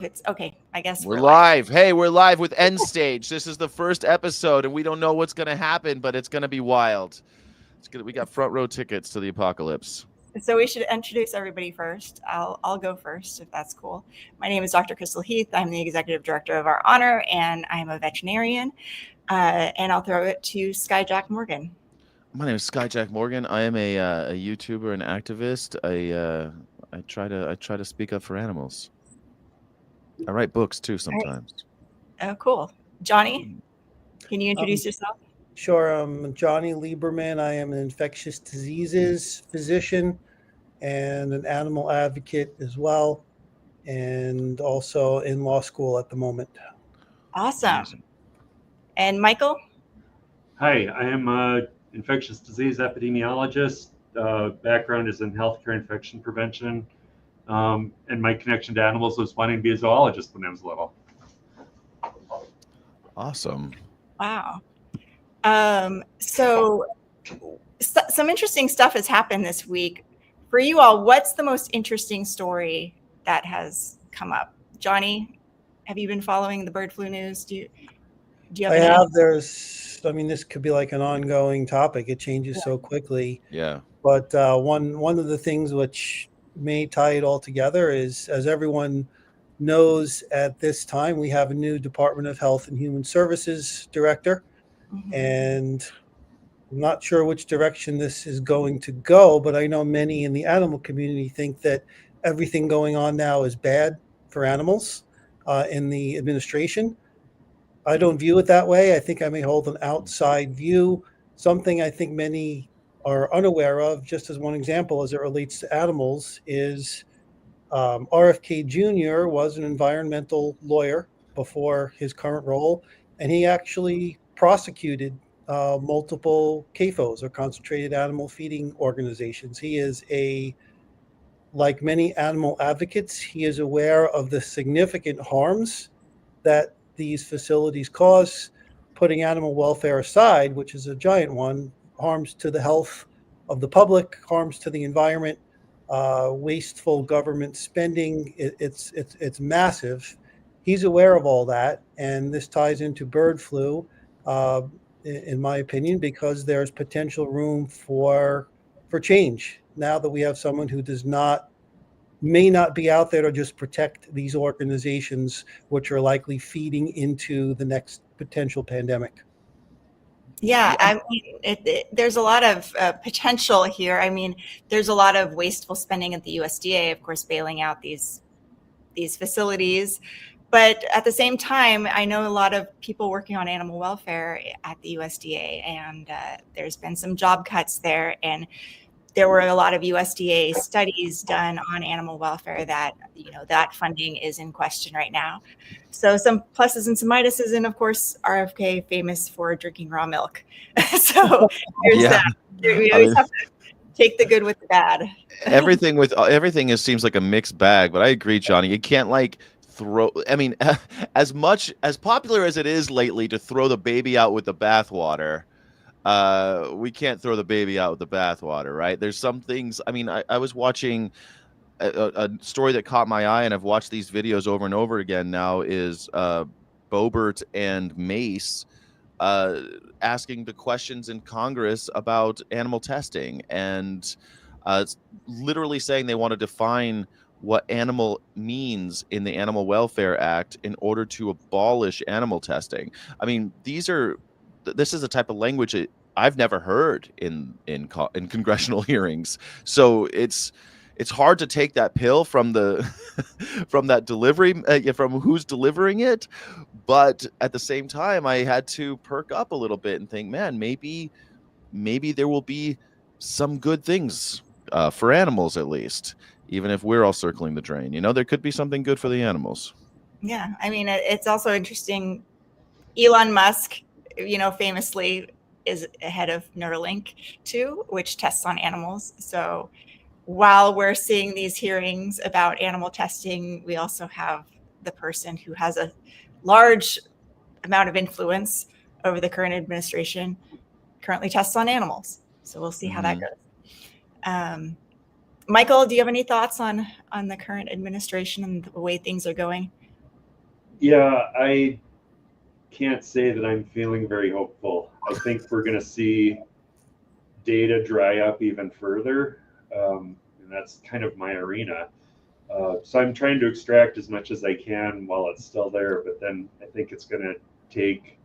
It's okay. I guess We're we're live. live. Hey, we're live with End Stage. This is the first episode, and we don't know what's going to happen, but it's going to be wild. We got front row tickets to the apocalypse. So we should introduce everybody first. I'll go first if that's cool. My name is Dr. Crystal Heath. I'm the executive director of Our Honor, and I'm a veterinarian. And I'll throw it to Skyjack Morgan. My name is Skyjack Morgan. I am a YouTuber and activist. I try to speak up for animals. I write books too sometimes. Oh, cool. Johnny, can you introduce yourself? Sure. I'm Johnny Lieberman. I am an infectious diseases physician and an animal advocate as well, and also in law school at the moment. Awesome. And Michael? Hi, I am an infectious disease epidemiologist. Background is in healthcare infection prevention. And my connection to animals was wanting to be a zoologist when I was little. Awesome. Wow. So some interesting stuff has happened this week. For you all, what's the most interesting story that has come up? Johnny, have you been following the bird flu news? Do you have? I have. This could be like an ongoing topic. It changes so quickly. Yeah. But one of the things which may tie it all together is, as everyone knows at this time, we have a new Department of Health and Human Services director. Mm-hmm. And I'm not sure which direction this is going to go, but I know many in the animal community think that everything going on now is bad for animals in the administration. I don't view it that way. I think I may hold an outside view. Something I think many are unaware of, just as one example as it relates to animals, is RFK Jr. was an environmental lawyer before his current role, and he actually prosecuted multiple CAFOs, or concentrated animal feeding organizations. He is like many animal advocates, he is aware of the significant harms that these facilities cause, putting animal welfare aside, which is a giant one, harms to the health of the public, harms to the environment, wasteful government spending. It's massive. He's aware of all that, and this ties into bird flu, in my opinion, because there's potential room for change now that we have someone who may not be out there to just protect these organizations, which are likely feeding into the next potential pandemic. Yeah, I mean, there's a lot of potential here. I mean, there's a lot of wasteful spending at the USDA, of course, bailing out these facilities. But at the same time, I know a lot of people working on animal welfare at the USDA, and there's been some job cuts there. And there were a lot of USDA studies done on animal welfare that, that funding is in question right now. So some pluses and some minuses, and of course, RFK famous for drinking raw milk. So there's that. We always have to take the good with the bad. everything seems like a mixed bag, but I agree, Johnny. You can't throw. I mean, as popular as it is lately to throw the baby out with the bathwater. We can't throw the baby out with the bathwater, right? There's some things. I mean, I was watching a story that caught my eye, and I've watched these videos over and over again now, is Boebert and Mace asking the questions in Congress about animal testing, and literally saying they want to define what animal means in the Animal Welfare Act in order to abolish animal testing. I mean, this is a type of language that I've never heard in congressional hearings. So it's hard to take that pill from from that delivery, from who's delivering it. But at the same time, I had to perk up a little bit and think, man, maybe there will be some good things for animals, at least, even if we're all circling the drain. There could be something good for the animals. Yeah, I mean, it's also interesting. Elon Musk, famously is head of Neuralink too, which tests on animals. So while we're seeing these hearings about animal testing, we also have the person who has a large amount of influence over the current administration currently tests on animals. So we'll see how that goes. Michael, do you have any thoughts on the current administration and the way things are going? Yeah, I can't say that I'm feeling very hopeful. I think we're going to see data dry up even further, and that's kind of my arena. So I'm trying to extract as much as I can while it's still there, but then I think it's going to take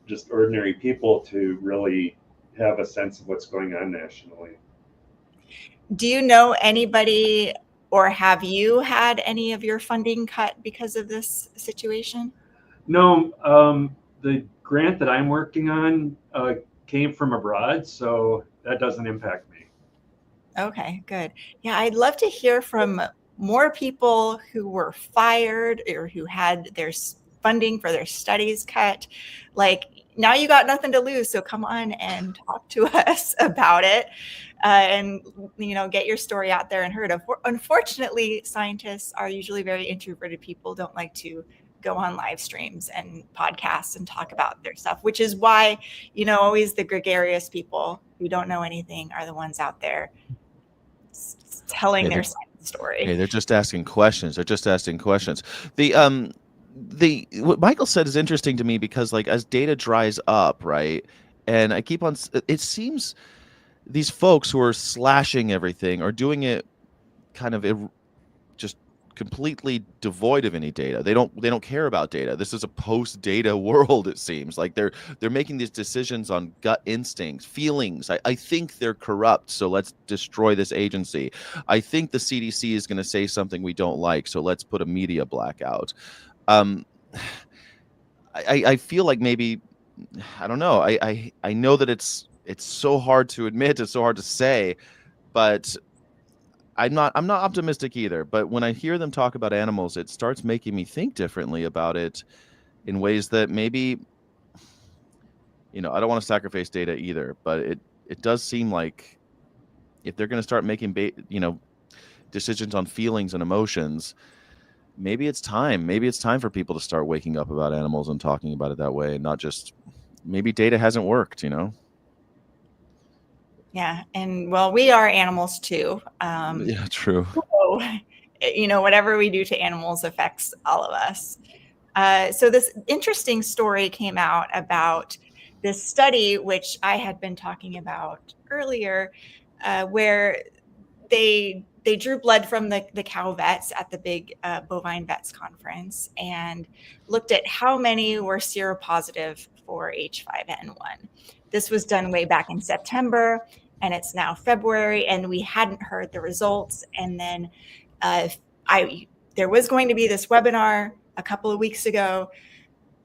just ordinary people to really have a sense of what's going on nationally. Do you know anybody, or have you had any of your funding cut because of this situation? No, the grant that I'm working on came from abroad, so that doesn't impact me. Okay, good. Yeah, I'd love to hear from more people who were fired or who had their funding for their studies cut. Like, now you got nothing to lose, so come on and talk to us about it, and get your story out there and heard of. Unfortunately, scientists are usually very introverted people, don't like to go on live streams and podcasts and talk about their stuff, which is why always the gregarious people who don't know anything are the ones out there telling their story. Hey, they're just asking questions. They're just asking questions. The what Michael said is interesting to me because, like, as data dries up, right? And I keep on. It seems these folks who are slashing everything are doing it kind of just completely devoid of any data. They don't care about data. This is a post-data world, it seems. Like they're making these decisions on gut instincts, feelings. I think they're corrupt, so let's destroy this agency. I think the CDC is going to say something we don't like, so let's put a media blackout. I feel like maybe, I don't know. I know that it's so hard to admit, it's so hard to say, but I'm not optimistic either. But when I hear them talk about animals, it starts making me think differently about it in ways that maybe, I don't want to sacrifice data either, but it does seem like if they're going to start making decisions on feelings and emotions, maybe it's time. Maybe it's time for people to start waking up about animals and talking about it that way, and not just maybe data hasn't worked. Yeah, and well, we are animals too. Yeah, true. So, whatever we do to animals affects all of us. So this interesting story came out about this study, which I had been talking about earlier, where they drew blood from the cow vets at the big bovine vets conference and looked at how many were seropositive for H5N1. This was done way back in September, and it's now February, and we hadn't heard the results. And then there was going to be this webinar a couple of weeks ago,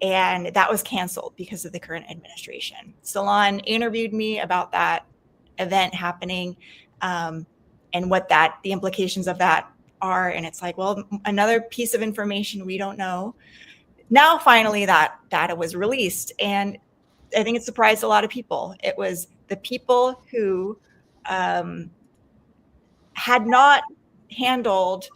and that was canceled because of the current administration. Salon interviewed me about that event happening, and what the implications of that are. And it's like, well, another piece of information we don't know. Now, finally, that data was released, and I think it surprised a lot of people. It was the people who had not handled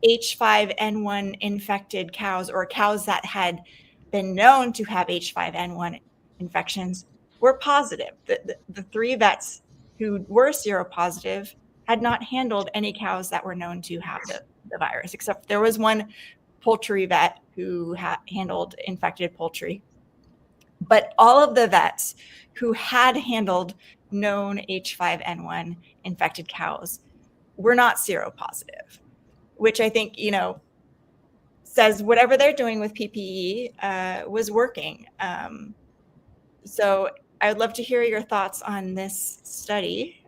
H5N1 infected cows, or cows that had been known to have H5N1 infections, were positive. The three vets who were seropositive had not handled any cows that were known to have the virus, except there was one poultry vet who handled infected poultry. But all of the vets who had handled known H5N1 infected cows were not seropositive, which I think, says whatever they're doing with PPE was working. So I would love to hear your thoughts on this study.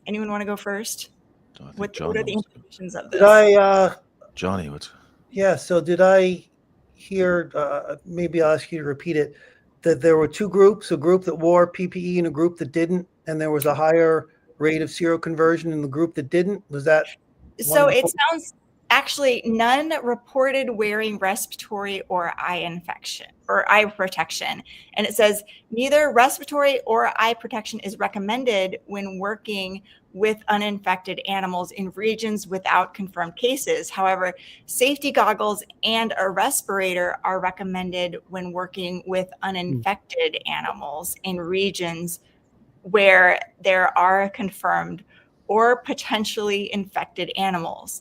Anyone want to go first? What are the implications of this? Johnny, what's... Yeah, so did I hear, maybe I'll ask you to repeat it, that there were two groups, a group that wore PPE and a group that didn't, and there was a higher rate of seroconversion in the group that didn't? Was that? So it sounds, actually, none reported wearing respiratory or eye infection or eye protection. And it says neither respiratory or eye protection is recommended when working with uninfected animals in regions without confirmed cases. However, safety goggles and a respirator are recommended when working with uninfected animals in regions where there are confirmed or potentially infected animals.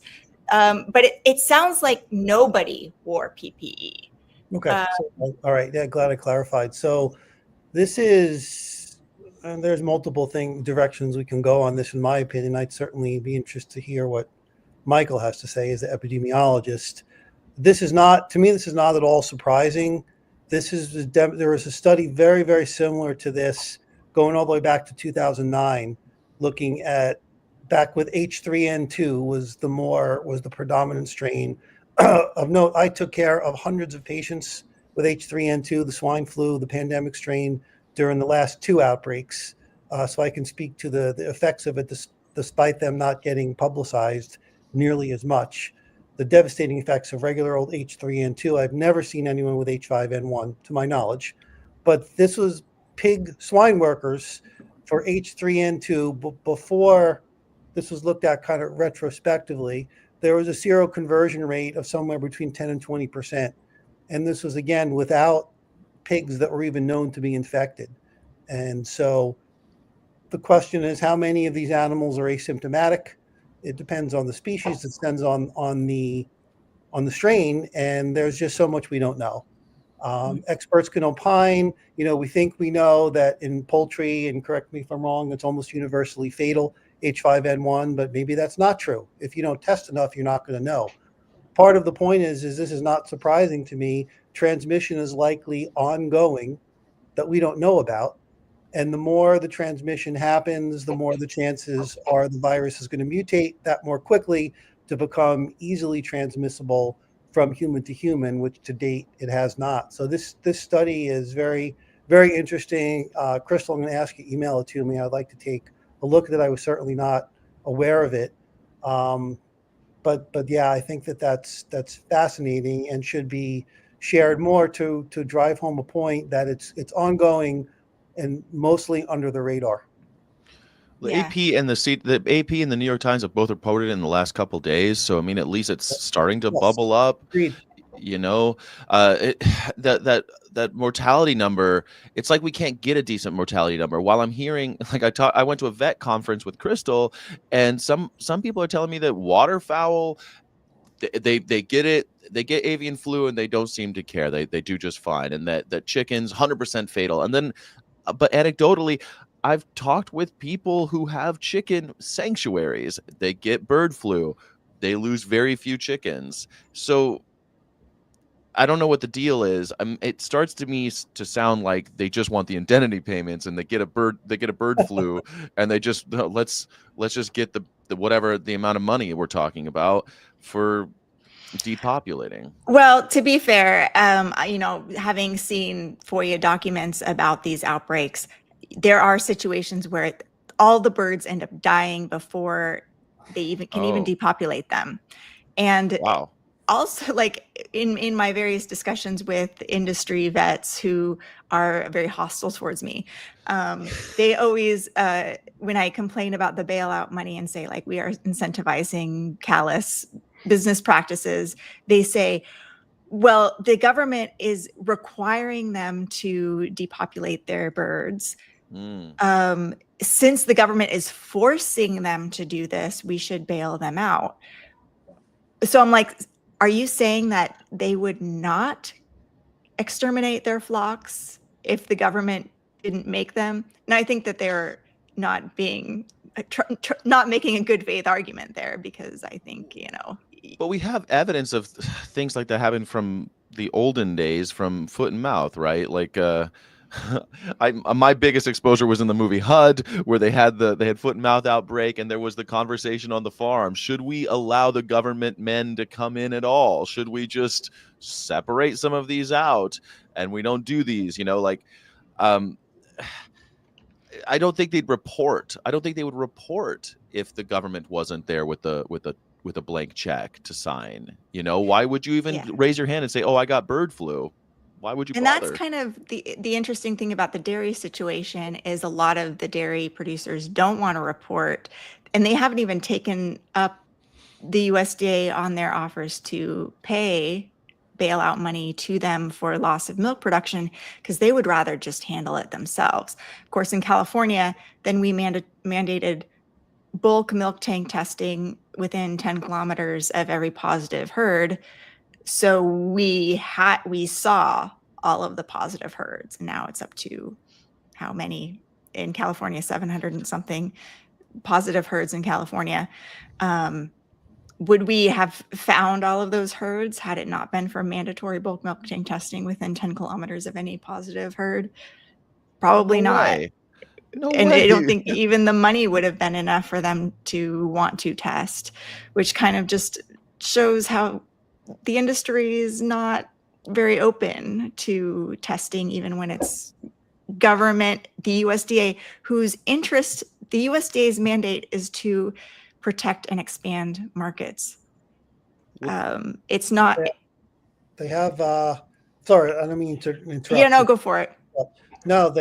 But it sounds like nobody wore PPE. Okay. So, all right. Yeah, glad I clarified. So this is, and there's multiple directions we can go on this. In my opinion, I'd certainly be interested to hear what Michael has to say as the epidemiologist. This is not, to me, this is not at all surprising. There was a study very, very similar to this going all the way back to 2009, looking at back with H3N2 was the predominant strain. Of note, I took care of hundreds of patients with H3N2, the swine flu, the pandemic strain during the last two outbreaks. So I can speak to the effects of it despite them not getting publicized nearly as much. The devastating effects of regular old H3N2. I've never seen anyone with H5N1, to my knowledge, but this was pig swine workers for H3N2 before this was looked at kind of retrospectively. There was a seroconversion rate of somewhere between 10 and 20%. And this was, again, without pigs that were even known to be infected. And so the question is, how many of these animals are asymptomatic? It depends on the species. It depends on the strain, and there's just so much we don't know. Experts can opine. We think we know that in poultry, and correct me if I'm wrong, it's almost universally fatal, H5N1, but maybe that's not true. If you don't test enough, you're not going to know. Part of the point is this is not surprising to me. Transmission is likely ongoing that we don't know about. And the more the transmission happens, the more the chances are the virus is going to mutate that more quickly to become easily transmissible from human to human, which to date it has not. So this study is very, very interesting. Crystal, I'm going to ask you to email it to me. I'd like to take a look at it. I was certainly not aware of it. But yeah, I think that's fascinating and should be shared more to drive home a point that it's ongoing and mostly under the radar. The Yeah. AP and the AP and the New York Times have both reported it in the last couple days. So I mean, at least it's starting to Yes. bubble up. Agreed. That mortality number, it's like we can't get a decent mortality number. While I'm hearing, like I went to a vet conference with Crystal, and some people are telling me that waterfowl, they get it, they get avian flu and they don't seem to care. They do just fine, and that chicken's 100% fatal. And then, but anecdotally, I've talked with people who have chicken sanctuaries. They get bird flu. They lose very few chickens. So I don't know what the deal is. It starts to me to sound like they just want the indemnity payments, and they get a bird flu, and they just let's just get the whatever the amount of money we're talking about for depopulating. Well, to be fair, having seen FOIA documents about these outbreaks, there are situations where all the birds end up dying before they even can depopulate them. And wow. Also, like in my various discussions with industry vets who are very hostile towards me, they always, when I complain about the bailout money and say, like, we are incentivizing callous business practices, they say, well, the government is requiring them to depopulate their birds. Since the government is forcing them to do this, we should bail them out. So I'm like, are you saying that they would not exterminate their flocks if the government didn't make them? And I think that they're not being not making a good faith argument there, because I think, But we have evidence of things like that happen from the olden days, from foot and mouth, right? Like my biggest exposure was in the movie HUD, where they had foot and mouth outbreak, and there was the conversation on the farm: should we allow the government men to come in at all? Should we just separate some of these out and we don't do these? I don't think they'd report. I don't think they would report if the government wasn't there with a blank check to sign. Why would you even raise your hand and say, "Oh, I got bird flu"? Why would you bother? And that's kind of the interesting thing about the dairy situation is a lot of the dairy producers don't want to report, and they haven't even taken up the USDA on their offers to pay bailout money to them for loss of milk production, because they would rather just handle it themselves. Of course, in California, then we mandated bulk milk tank testing within 10 kilometers of every positive herd. So we saw all of the positive herds, and now it's up to how many in California, 700 and something positive herds in California. Would we have found all of those herds had it not been for mandatory bulk milk tank testing within 10 kilometers of any positive herd? Probably No not. way. No And way. I don't think even the money would have been enough for them to want to test, which kind of just shows how the industry is not very open to testing, even when it's government, the USDA, whose interest, the USDA's mandate is to protect and expand markets. It's not. They have, sorry, I don't mean to interrupt. Yeah, no, go for it. No,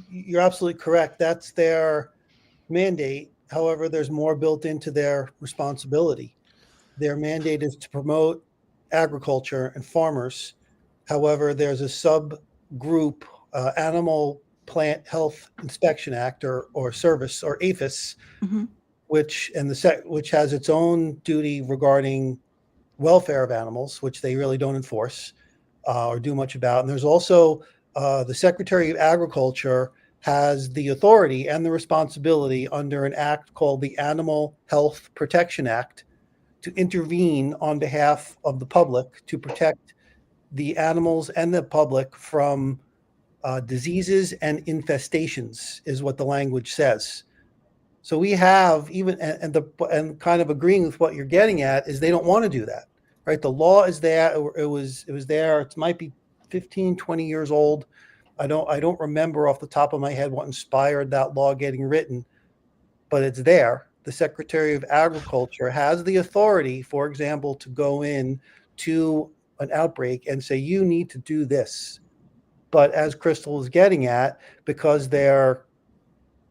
you're absolutely correct. That's their mandate. However, there's more built into their responsibility. Their mandate is to promote agriculture and farmers. However, there's a subgroup, Animal Plant Health Inspection Act or Service or APHIS, which has its own duty regarding welfare of animals, which they really don't enforce or do much about. And there's also the Secretary of Agriculture has the authority and the responsibility under an act called the Animal Health Protection Act to intervene on behalf of the public to protect the animals and the public from diseases and infestations, is what the language says. So we have and kind of agreeing with what you're getting at is they don't want to do that, right? The law is there. It was there. It might be 15, 20 years old. I don't remember off the top of my head what inspired that law getting written, but it's there. The Secretary of Agriculture has the authority, for example, to go in to an outbreak and say, you need to do this. But as Crystal is getting at, because their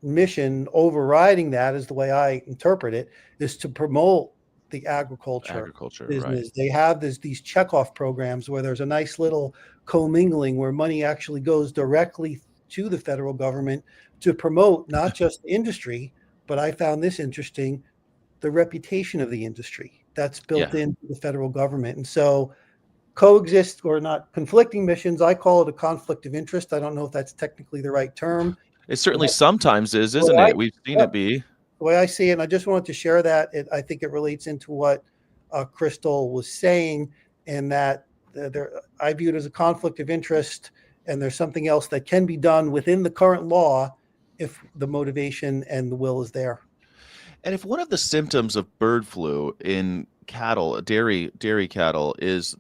mission overriding that is the way I interpret it, is to promote the agriculture business. Right. They have these checkoff programs where there's a nice little commingling where money actually goes directly to the federal government to promote not just the industry, but I found this interesting, the reputation of the industry that's built into the federal government. And so coexist or not conflicting missions, I call it a conflict of interest. I don't know if that's technically the right term. It certainly sometimes is, isn't it? We've seen it be. The way I see it, and I just wanted to share that, I think it relates into what Crystal was saying, and that I view it as a conflict of interest, and there's something else that can be done within the current law if the motivation and the will is there. And if one of the symptoms of bird flu in cattle, dairy cattle, is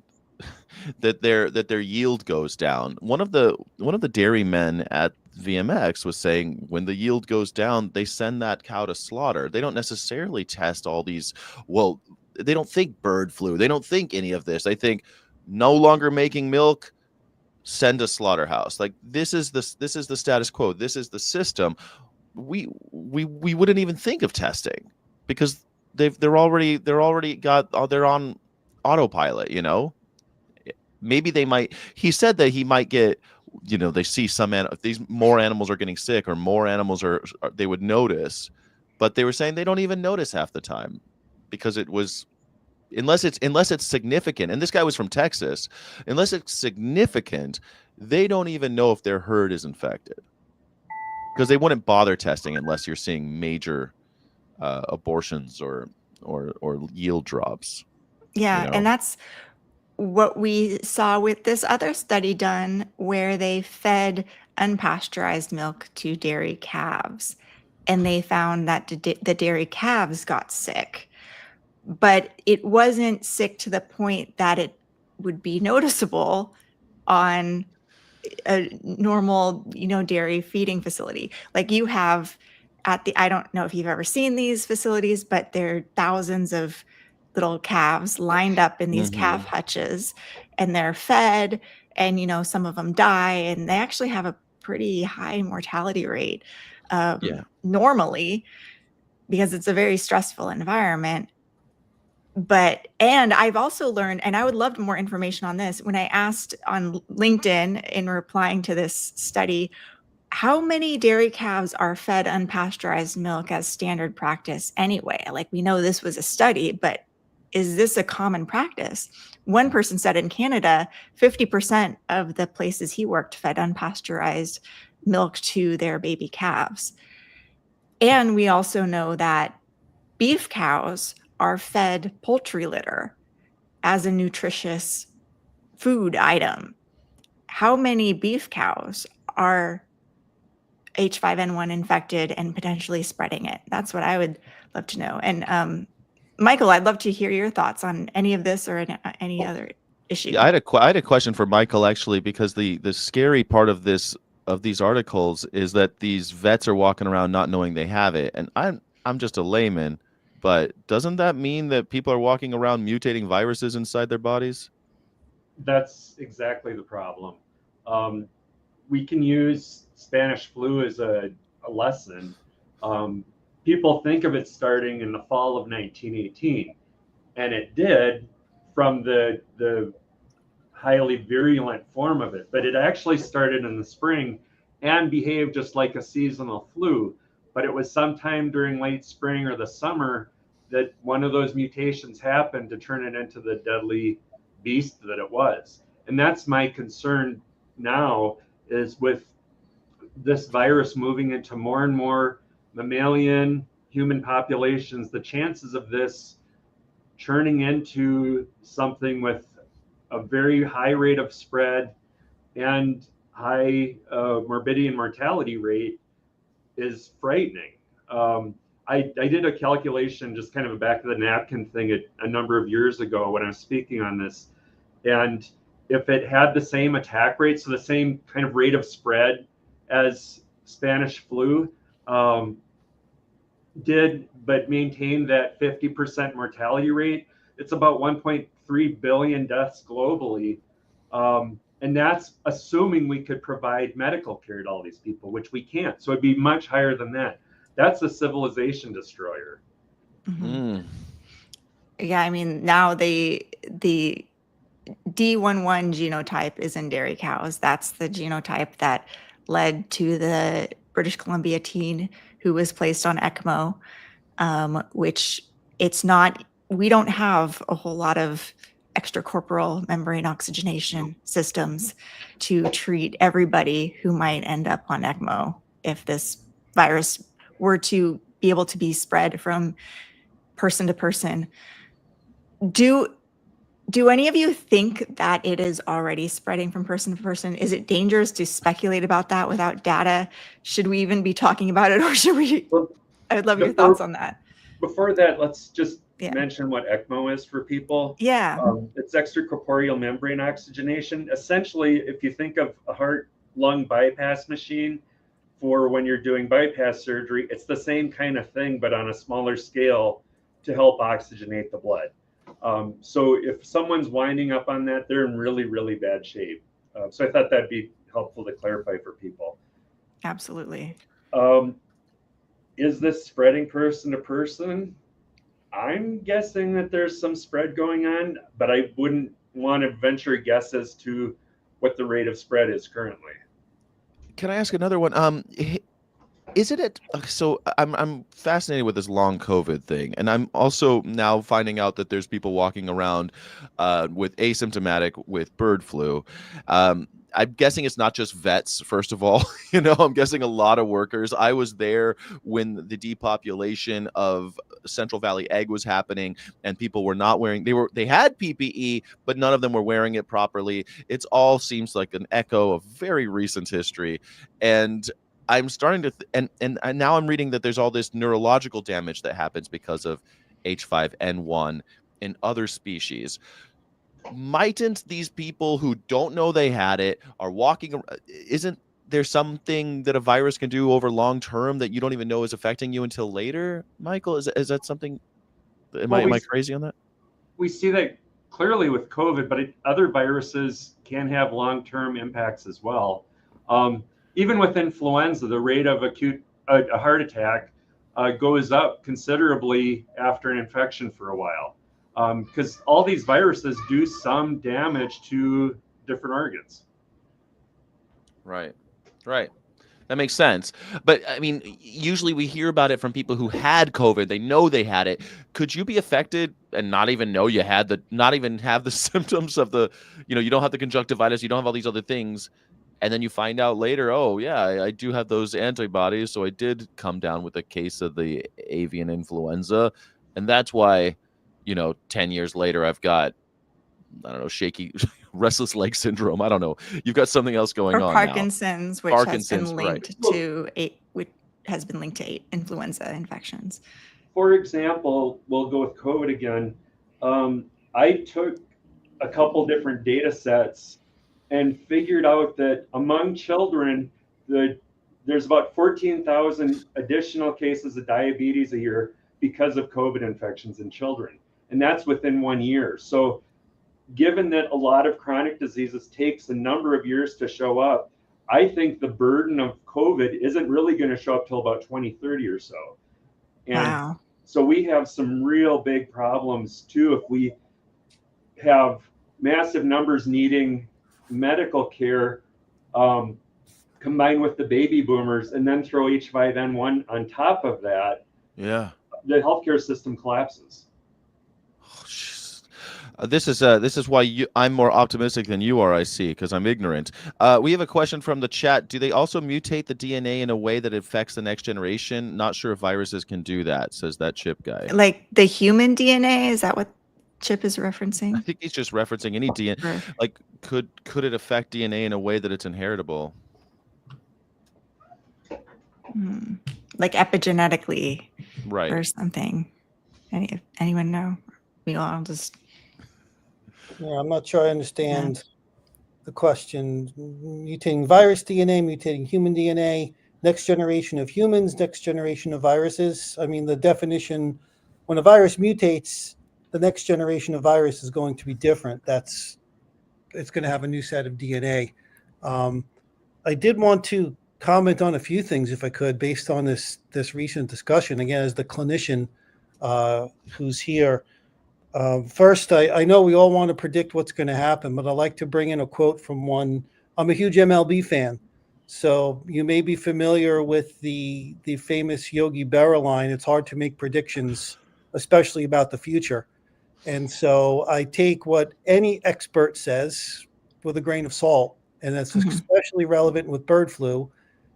that their yield goes down, one of the dairy men at VMX was saying when the yield goes down, they send that cow to slaughter. They don't necessarily test all these. Well, they don't think bird flu. They don't think any of this. They think no longer making milk, send a slaughterhouse. Like this is the status quo. This is the system. We wouldn't even think of testing because they're on autopilot. Maybe they might. He said that he might get. They see these more animals are getting sick or more animals are they would notice, but they were saying they don't even notice half the time because it was unless it's significant. And this guy was from Texas. Unless it's significant, they don't even know if their herd is infected because they wouldn't bother testing unless you're seeing major abortions or yield drops. Yeah, and that's what we saw with this other study done where they fed unpasteurized milk to dairy calves, and they found that the dairy calves got sick, but it wasn't sick to the point that it would be noticeable on a normal, dairy feeding facility. Like you have I don't know if you've ever seen these facilities, but there are thousands of little calves lined up in these calf hutches, and they're fed, and some of them die, and they actually have a pretty high mortality rate normally because it's a very stressful environment. And I've also learned, and I would love more information on this, when I asked on LinkedIn in replying to this study, how many dairy calves are fed unpasteurized milk as standard practice anyway? Like, we know this was a study, but is this a common practice? One person said in Canada, 50% of the places he worked fed unpasteurized milk to their baby calves. And we also know that beef cows are fed poultry litter as a nutritious food item. How many beef cows are H5N1 infected and potentially spreading it? That's what I would love to know. And Michael, I'd love to hear your thoughts on any of this or any other issue. Yeah, I had a question for Michael, actually, because the scary part of these articles is that these vets are walking around not knowing they have it, and I'm just a layman, but doesn't that mean that people are walking around mutating viruses inside their bodies? That's exactly the problem. Um, we can use Spanish flu as a lesson. Um, People think of it starting in the fall of 1918, and it did from the highly virulent form of it, but it actually started in the spring and behaved just like a seasonal flu. But it was sometime during late spring or the summer that one of those mutations happened to turn it into the deadly beast that it was. And that's my concern now, is with this virus moving into more and more mammalian human populations, the chances of this turning into something with a very high rate of spread and high morbidity and mortality rate is frightening. I did a calculation, just kind of a back of the napkin thing, a number of years ago when I was speaking on this. And if it had the same attack rate, so the same kind of rate of spread as Spanish flu, but maintained that 50% mortality rate, it's about 1.3 billion deaths globally. And that's assuming we could provide medical care to all these people, which we can't. So it'd be much higher than that. That's a civilization destroyer. Mm. Yeah, I mean, now the D11 genotype is in dairy cows. That's the genotype that led to the British Columbia teen who was placed on ECMO, which we don't have a whole lot of extracorporeal membrane oxygenation systems to treat everybody who might end up on ECMO if this virus were to be able to be spread from person to person. Do any of you think that it is already spreading from person to person? Is it dangerous to speculate about that without data? Should we even be talking about it, or should we? Well, I would love your thoughts on that. Before that, let's just Yeah. mention what ECMO is for people. Yeah. It's extracorporeal membrane oxygenation. Essentially, if you think of a heart-lung bypass machine for when you're doing bypass surgery, it's the same kind of thing, but on a smaller scale to help oxygenate the blood. So if someone's winding up on that, they're in really, really bad shape. So I thought that'd be helpful to clarify for people. Absolutely. Is this spreading person to person? I'm guessing that there's some spread going on, but I wouldn't want to venture a guess as to what the rate of spread is currently. Can I ask another one? Isn't it so? I'm fascinated with this long COVID thing, and I'm also now finding out that there's people walking around with asymptomatic with bird flu. I'm guessing it's not just vets, first of all. I'm guessing a lot of workers. I was there when the depopulation of Central Valley Egg was happening, and people were not wearing. They had PPE, but none of them were wearing it properly. It all seems like an echo of very recent history, and I'm starting to, and now I'm reading that there's all this neurological damage that happens because of H5N1 in other species. Mightn't these people who don't know they had it are walking? Isn't there something that a virus can do over long term that you don't even know is affecting you until later? Michael, is that something? Am I crazy on that? We see that clearly with COVID, but other viruses can have long-term impacts as well. Even with influenza, the rate of a heart attack goes up considerably after an infection for a while, because all these viruses do some damage to different organs. Right. That makes sense. But I mean, usually we hear about it from people who had COVID. They know they had it. Could you be affected and not even know you had not even have the symptoms of you don't have the conjunctivitis, you don't have all these other things, and then you find out later, oh yeah, I do have those antibodies, so I did come down with a case of the avian influenza, and that's why, 10 years later I've got, I don't know, shaky restless leg syndrome. I don't know. You've got something else going Or on now. Parkinson's, which Parkinson's, right. which has been linked to influenza infections. For example, we'll go with COVID again. I took a couple different data sets and figured out that among children, there's about 14,000 additional cases of diabetes a year because of COVID infections in children. And that's within 1 year. So given that a lot of chronic diseases takes a number of years to show up, I think the burden of COVID isn't really going to show up till about 2030 or so. And wow. So we have some real big problems too if we have massive numbers needing medical care, combined with the baby boomers, and then throw H5N1 on top of that. Yeah. The healthcare system collapses. This is why I'm more optimistic than you are, I see, because I'm ignorant. We have a question from the chat. Do they also mutate the DNA in a way that affects the next generation? Not sure if viruses can do that, says that Chip guy. Like the human DNA? Is that what Chip is referencing? I think he's just referencing any DNA. Like, could it affect DNA in a way that it's inheritable? Like epigenetically, right, or something. Anyone know? We all just. Yeah, I'm not sure I understand the question. Mutating virus DNA, mutating human DNA, next generation of humans, next generation of viruses. I mean, the definition, when a virus mutates, the next generation of virus is going to be different. It's going to have a new set of DNA. I did want to comment on a few things, if I could, based on this recent discussion. Again, as the clinician who's here. First, I know we all want to predict what's going to happen, but I like to bring in a quote from one. I'm a huge MLB fan, so you may be familiar with the famous Yogi Berra line. It's hard to make predictions, especially about the future. And so I take what any expert says with a grain of salt, and that's especially relevant with bird flu,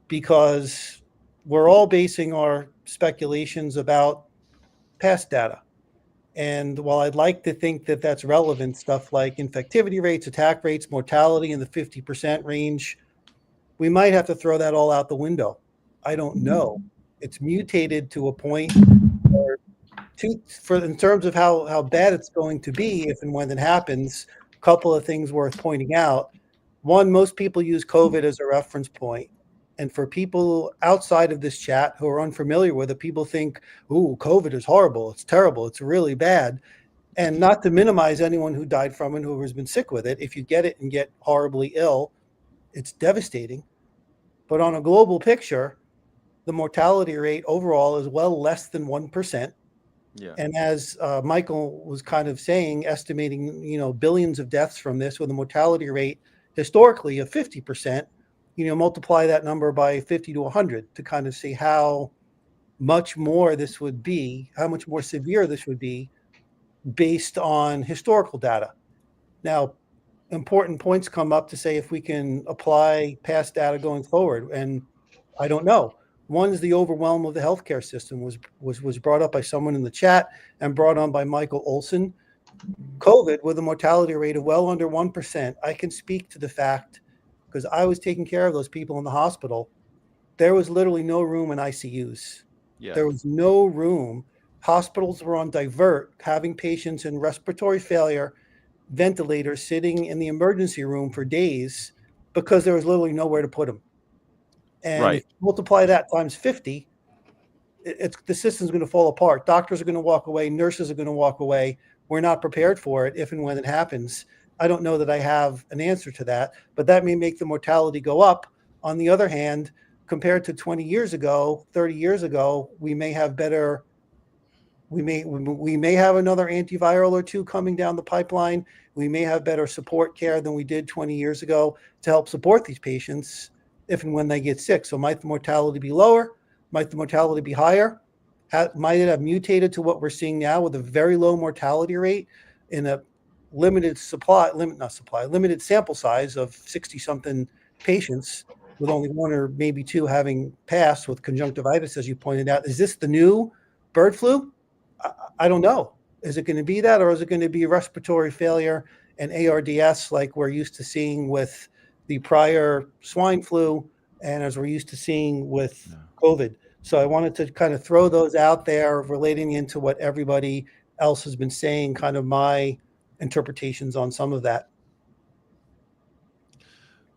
because we're all basing our speculations about past data. And while I'd like to think that that's relevant, stuff like infectivity rates, attack rates, mortality in the 50% range, we might have to throw that all out the window. I don't know. It's mutated to a point where, in terms of how bad it's going to be if and when it happens, a couple of things worth pointing out. One, most people use COVID as a reference point. And for people outside of this chat who are unfamiliar with it, people think, ooh, COVID is horrible. It's terrible. It's really bad. And not to minimize anyone who died from it, who has been sick with it. If you get it and get horribly ill, it's devastating. But on a global picture, the mortality rate overall is well less than 1%. Yeah. And as Michael was kind of saying, estimating, billions of deaths from this with a mortality rate historically of 50%, multiply that number by 50 to 100 to kind of see how much more this would be, how much more severe this would be based on historical data. Now, important points come up to say if we can apply past data going forward, and I don't know. One is the overwhelm of the healthcare system was brought up by someone in the chat and brought on by Michael Olson. COVID with a mortality rate of well under 1%. I can speak to the fact, because I was taking care of those people in the hospital, there was literally no room in ICUs. Yeah. There was no room. Hospitals were on divert, having patients in respiratory failure, ventilators sitting in the emergency room for days because there was literally nowhere to put them. And if you multiply that times 50, the system's going to fall apart. Doctors are going to walk away. Nurses are going to walk away. We're not prepared for it if and when it happens. I don't know that I have an answer to that, but that may make the mortality go up. On the other hand, compared to 20 years ago, 30 years ago, we may have better, we may have another antiviral or two coming down the pipeline. We may have better support care than we did 20 years ago to help support these patients. if and when they get sick. So might the mortality be lower? Might the mortality be higher? Might it have mutated to what we're seeing now with a very low mortality rate in a limited sample size of 60 something patients, with only one or maybe two having passed with conjunctivitis, as you pointed out? Is this the new bird flu? I don't know. Is it going to be that, or is it going to be respiratory failure and ARDS like we're used to seeing with the prior swine flu and as we're used to seeing with COVID? So I wanted to kind of throw those out there, relating into what everybody else has been saying, kind of my interpretations on some of that.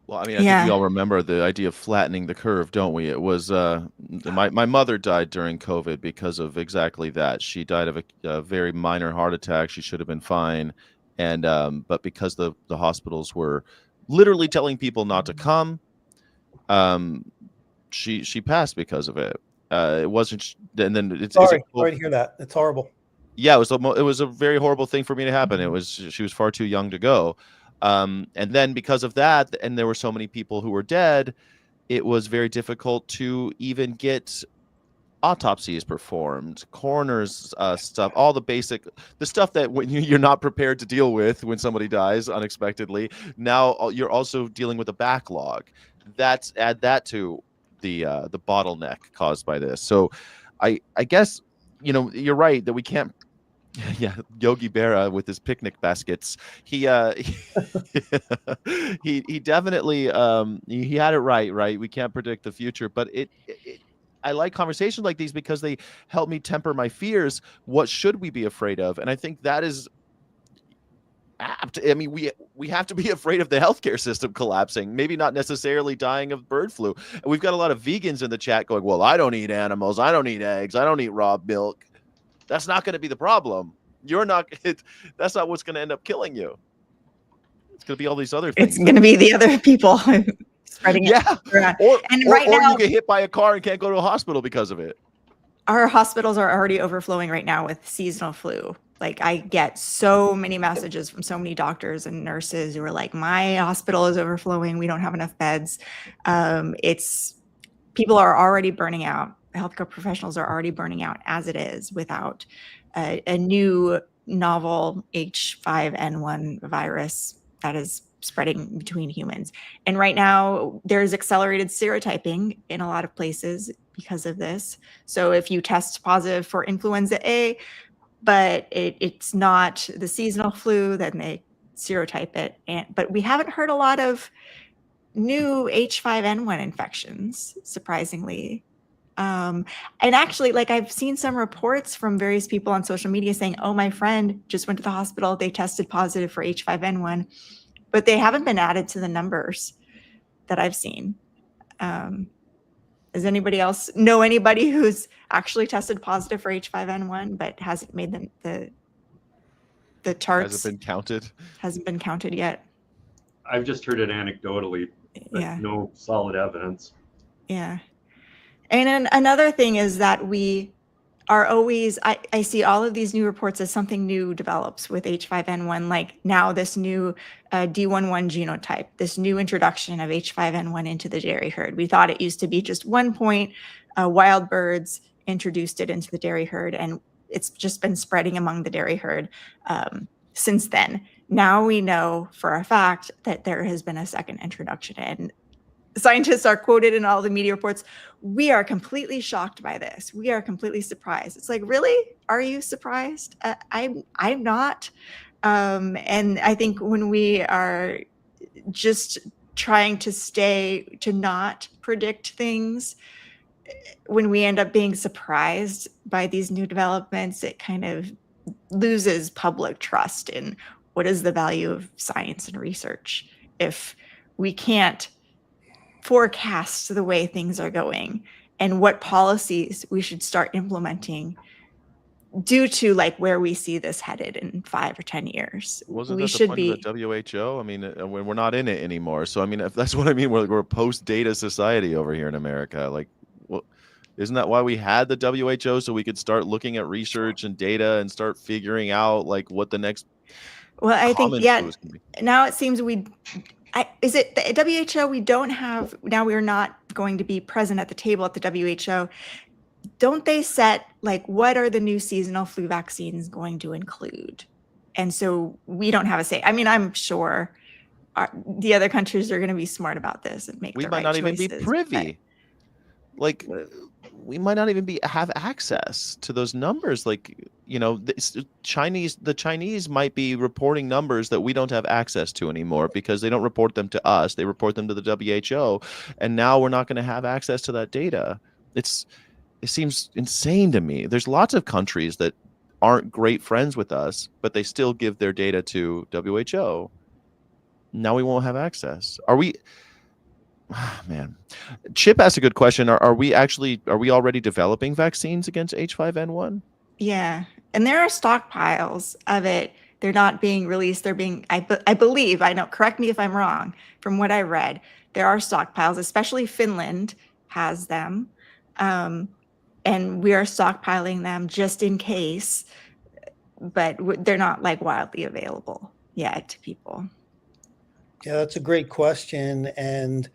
Well, I mean, I think we all remember the idea of flattening the curve, don't we? It was my mother died during COVID because of exactly that. She died of a very minor heart attack. She should have been fine, and but because the hospitals were literally telling people not to come, she passed because of it. It wasn't, and then sorry to hear that. It's horrible. Yeah, it was a very horrible thing for me to happen. She was far too young to go. And then because of that, and there were so many people who were dead, it was very difficult to even get autopsies performed, coroner's stuff, all the stuff that when you're not prepared to deal with when somebody dies unexpectedly. Now you're also dealing with a backlog. Add that to the bottleneck caused by this. So I guess, you're right that we can't. Yeah, Yogi Berra with his picnic baskets. He he definitely he had it right. We can't predict the future, but I like conversations like these because they help me temper my fears. What should we be afraid of? And I think that is apt. I mean, we have to be afraid of the healthcare system collapsing, maybe not necessarily dying of bird flu. And we've got a lot of vegans in the chat going, well, I don't eat animals. I don't eat eggs. I don't eat raw milk. That's not going to be the problem. That's not what's going to end up killing you. It's going to be all these other things. It's going to be the other people spreading it. Yeah. Or you get hit by a car and can't go to a hospital because of it. Our hospitals are already overflowing right now with seasonal flu. Like, I get so many messages from so many doctors and nurses who are like, my hospital is overflowing. We don't have enough beds. People are already burning out. Healthcare professionals are already burning out as it is without a new novel H5N1 virus that is spreading between humans. And right now there's accelerated serotyping in a lot of places because of this. So if you test positive for influenza A, but it's not the seasonal flu, then they serotype it. But we haven't heard a lot of new H5N1 infections, surprisingly. And actually, like, I've seen some reports from various people on social media saying, oh, my friend just went to the hospital. They tested positive for H5N1, but they haven't been added to the numbers that I've seen. Does anybody else know anybody who's actually tested positive for H5N1, but hasn't made the charts? Hasn't been counted? Hasn't been counted yet. I've just heard it anecdotally, but no solid evidence. Yeah. And then another thing is that we are always, I see all of these new reports as something new develops with H5N1, like now this new D11 genotype, this new introduction of H5N1 into the dairy herd. We thought it used to be just one point, wild birds introduced it into the dairy herd, and it's just been spreading among the dairy herd since then. Now we know for a fact that there has been a second introduction, and scientists are quoted in all the media reports. We are completely shocked by this. We are completely surprised. It's like, really? Are you surprised? I'm not. And I think when we are just trying to not predict things, when we end up being surprised by these new developments, it kind of loses public trust in what is the value of science and research if we can't forecast the way things are going and what policies we should start implementing due to like where we see this headed in 5 or 10 years. Wasn't that the point of the WHO? I mean, we're not in it anymore. So I mean, if that's what I mean, we're a post-data society over here in America. Like, well, isn't that why we had the WHO, so we could start looking at research and data and start figuring out like what the next I think now it seems we Is it the WHO? We don't have, now we're not going to be present at the table at the WHO. Don't they set like, what are the new seasonal flu vaccines going to include? And so we don't have a say. I mean, I'm sure the other countries are going to be smart about this and make We the might right not even be choices, privy. Like, we might not even have access to those numbers. Like, you know, the Chinese might be reporting numbers that we don't have access to anymore because they don't report them to us. They report them to the WHO, and now we're not going to have access to that data. It seems insane to me. There's lots of countries that aren't great friends with us, but they still give their data to WHO. Now we won't have access. Are we? Man, Chip asked a good question. Are we already developing vaccines against H5N1? Yeah. And there are stockpiles of it. They're not being released. They're being, I believe, I know, correct me if I'm wrong, from what I read, there are stockpiles, especially Finland has them. And we are stockpiling them just in case, but they're not like wildly available yet to people. Yeah, that's a great question. And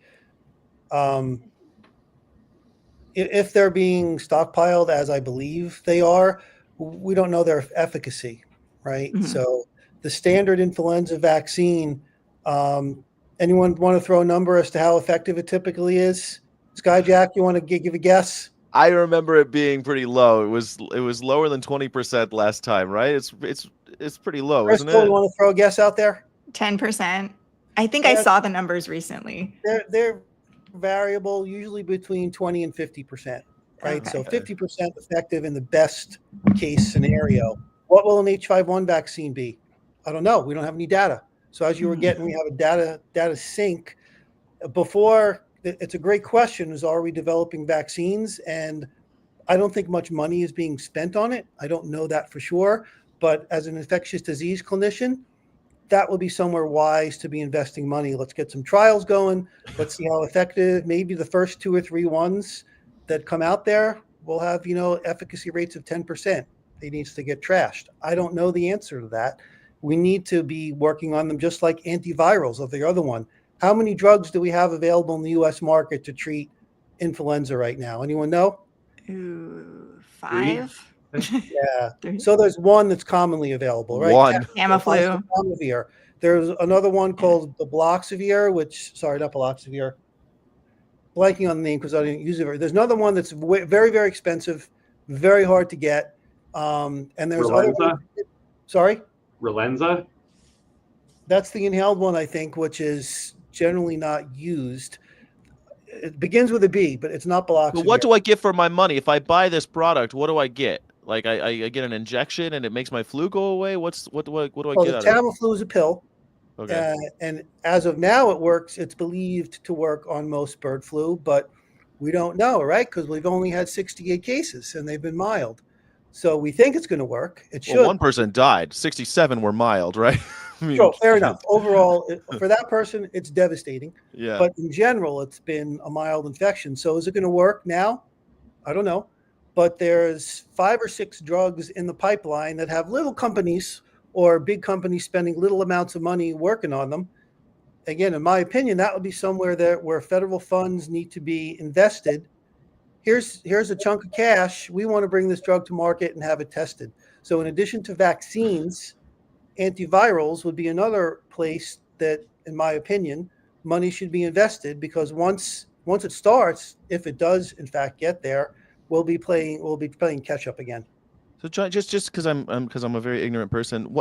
if they're being stockpiled, as I believe they are, we don't know their efficacy, right? Mhm. So the standard influenza vaccine, anyone want to throw a number as to how effective it typically is? Skyjack, you want to give a guess? I remember it being pretty low. It was lower than 20% last time, right? It's pretty low, isn't Crystal, it? you want to throw a guess out there? 10%. I think I saw the numbers recently. They're variable, usually between 20 and 50%, right? Okay. So 50% effective in the best case scenario. What will an H5N1 vaccine be? I don't know. We don't have any data. So as you were getting, we have a data sync. Before, it's a great question, is are we developing vaccines? And I don't think much money is being spent on it. I don't know that for sure. But as an infectious disease clinician, that would be somewhere wise to be investing money. Let's get some trials going. Let's see how effective. Maybe the first 2 or 3 ones that come out there will have, efficacy rates of 10%. It needs to get trashed. I don't know the answer to that. We need to be working on them just like antivirals of the other one. How many drugs do we have available in the U.S. market to treat influenza right now? Anyone know? Ooh, 5? Yeah. 3. So there's one that's commonly available, right? One. Tamiflu. Islatravir. There's another one called the Baloxavir, sorry, not Baloxavir. Blanking on the name because I didn't use it. There's another one that's very, very expensive, very hard to get. And there's other ones. Sorry? Relenza? That's the inhaled one, I think, which is generally not used. It begins with a B, but it's not Baloxavir. But what do I get for my money? If I buy this product, what do I get? Like I get an injection and it makes my flu go away? What do I get out of it? Tamiflu is a pill. Okay. And as of now, it works. It's believed to work on most bird flu, but we don't know, right? Because we've only had 68 cases and they've been mild. So we think it's going to work. It should. Well, one person died. 67 were mild, right? I mean, sure, fair enough. Overall, for that person, it's devastating. Yeah. But in general, it's been a mild infection. So is it going to work now? I don't know. But there's 5 or 6 drugs in the pipeline that have little companies or big companies spending little amounts of money working on them. Again, in my opinion, that would be somewhere where federal funds need to be invested. Here's a chunk of cash. We want to bring this drug to market and have it tested. So in addition to vaccines, antivirals would be another place that, in my opinion, money should be invested, because once it starts, if it does in fact get there, we'll be playing catch up again. So John, just because I'm a very ignorant person,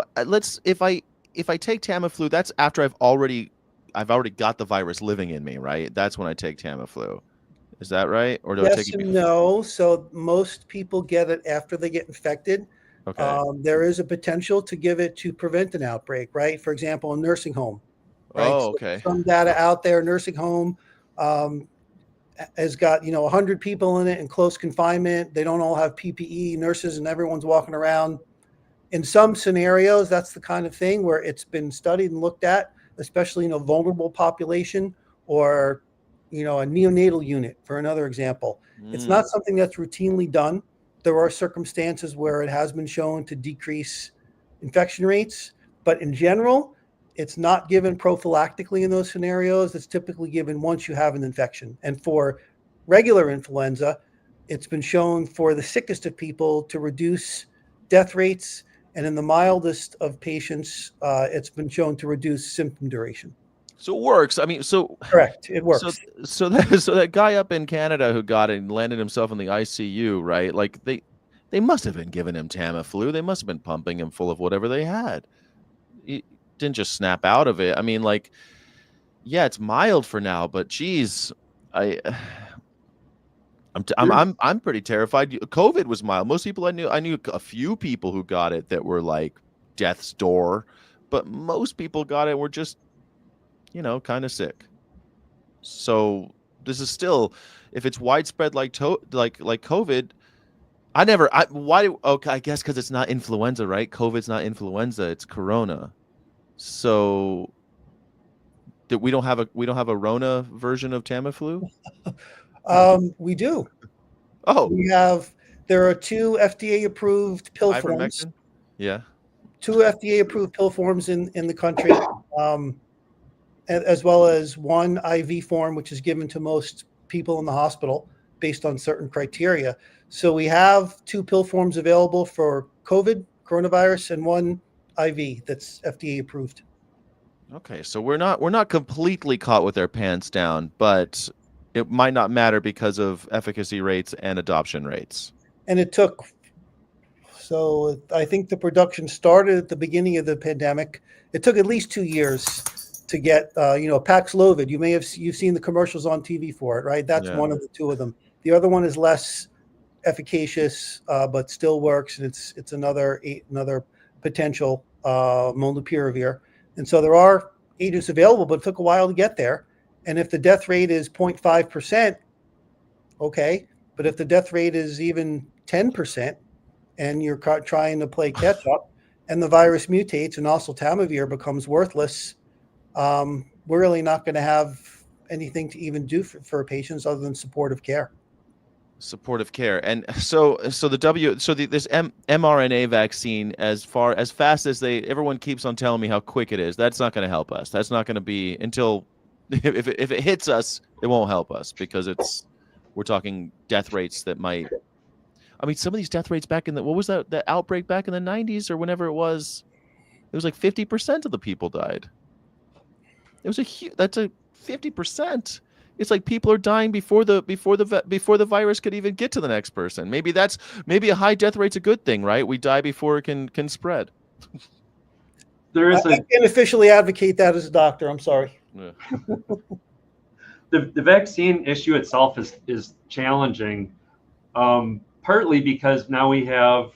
if I take Tamiflu, that's after I've already got the virus living in me, right? That's when I take Tamiflu. Is that right? Or do I take it before? No. So most people get it after they get infected. Okay. There is a potential to give it to prevent an outbreak, right? For example, a nursing home. Right? Oh, okay. So some data out there, nursing home has got 100 people in it in close confinement. They don't all have PPE, nurses, and everyone's walking around. In some scenarios, that's the kind of thing where it's been studied and looked at, especially in a vulnerable population or a neonatal unit, for another example. It's not something that's routinely done. There are circumstances where it has been shown to decrease infection rates, but in general, It's not given prophylactically in those scenarios. It's typically given once you have an infection. And for regular influenza, it's been shown for the sickest of people to reduce death rates. And in the mildest of patients, it's been shown to reduce symptom duration. So it works. I mean, so Correct. It works. that guy up in Canada who got it and landed himself in the ICU, right? Like they must have been giving him Tamiflu. They must have been pumping him full of whatever they had. He didn't just snap out of it. I mean, like, yeah, it's mild for now, but geez, I'm pretty terrified. COVID was mild. Most people I knew a few people who got it that were like death's door, but most people got it and were just, kind of sick. So this is still, if it's widespread like COVID, okay, I guess because it's not influenza, right? COVID's not influenza, it's corona. So that we don't have a Rona version of Tamiflu? We do. Oh, There are 2 FDA approved pill forms. ivermectin? Yeah. 2 FDA approved pill forms in the country, as well as 1 IV form, which is given to most people in the hospital based on certain criteria. So we have 2 pill forms available for COVID, coronavirus, and 1 IV that's FDA approved. Okay, so we're not completely caught with our pants down, but it might not matter because of efficacy rates and adoption rates. And so I think the production started at the beginning of the pandemic. It took at least 2 years to get, Paxlovid. You've seen the commercials on TV for it, right? That's one of the 2 of them. The other one is less efficacious, but still works, and it's another potential molnupiravir. And so there are agents available, but it took a while to get there. And if the death rate is 0.5%, okay. But if the death rate is even 10%, and you're trying to play catch up, and the virus mutates, and oseltamivir becomes worthless, we're really not going to have anything to even do for patients other than supportive care. Supportive care. And so this mRNA vaccine, as fast as everyone keeps on telling me how quick it is, that's not going to help us. That's not going to be until if it hits us, it won't help us because we're talking death rates that might. I mean, some of these death rates back in what was that outbreak back in the 90s or whenever it was like 50% of the people died. It was that's a 50%. It's like people are dying before the virus could even get to the next person. Maybe a high death rate's a good thing, right? We die before it can spread. I can't officially advocate that as a doctor. I'm sorry. Yeah. The vaccine issue itself is challenging, partly because now we have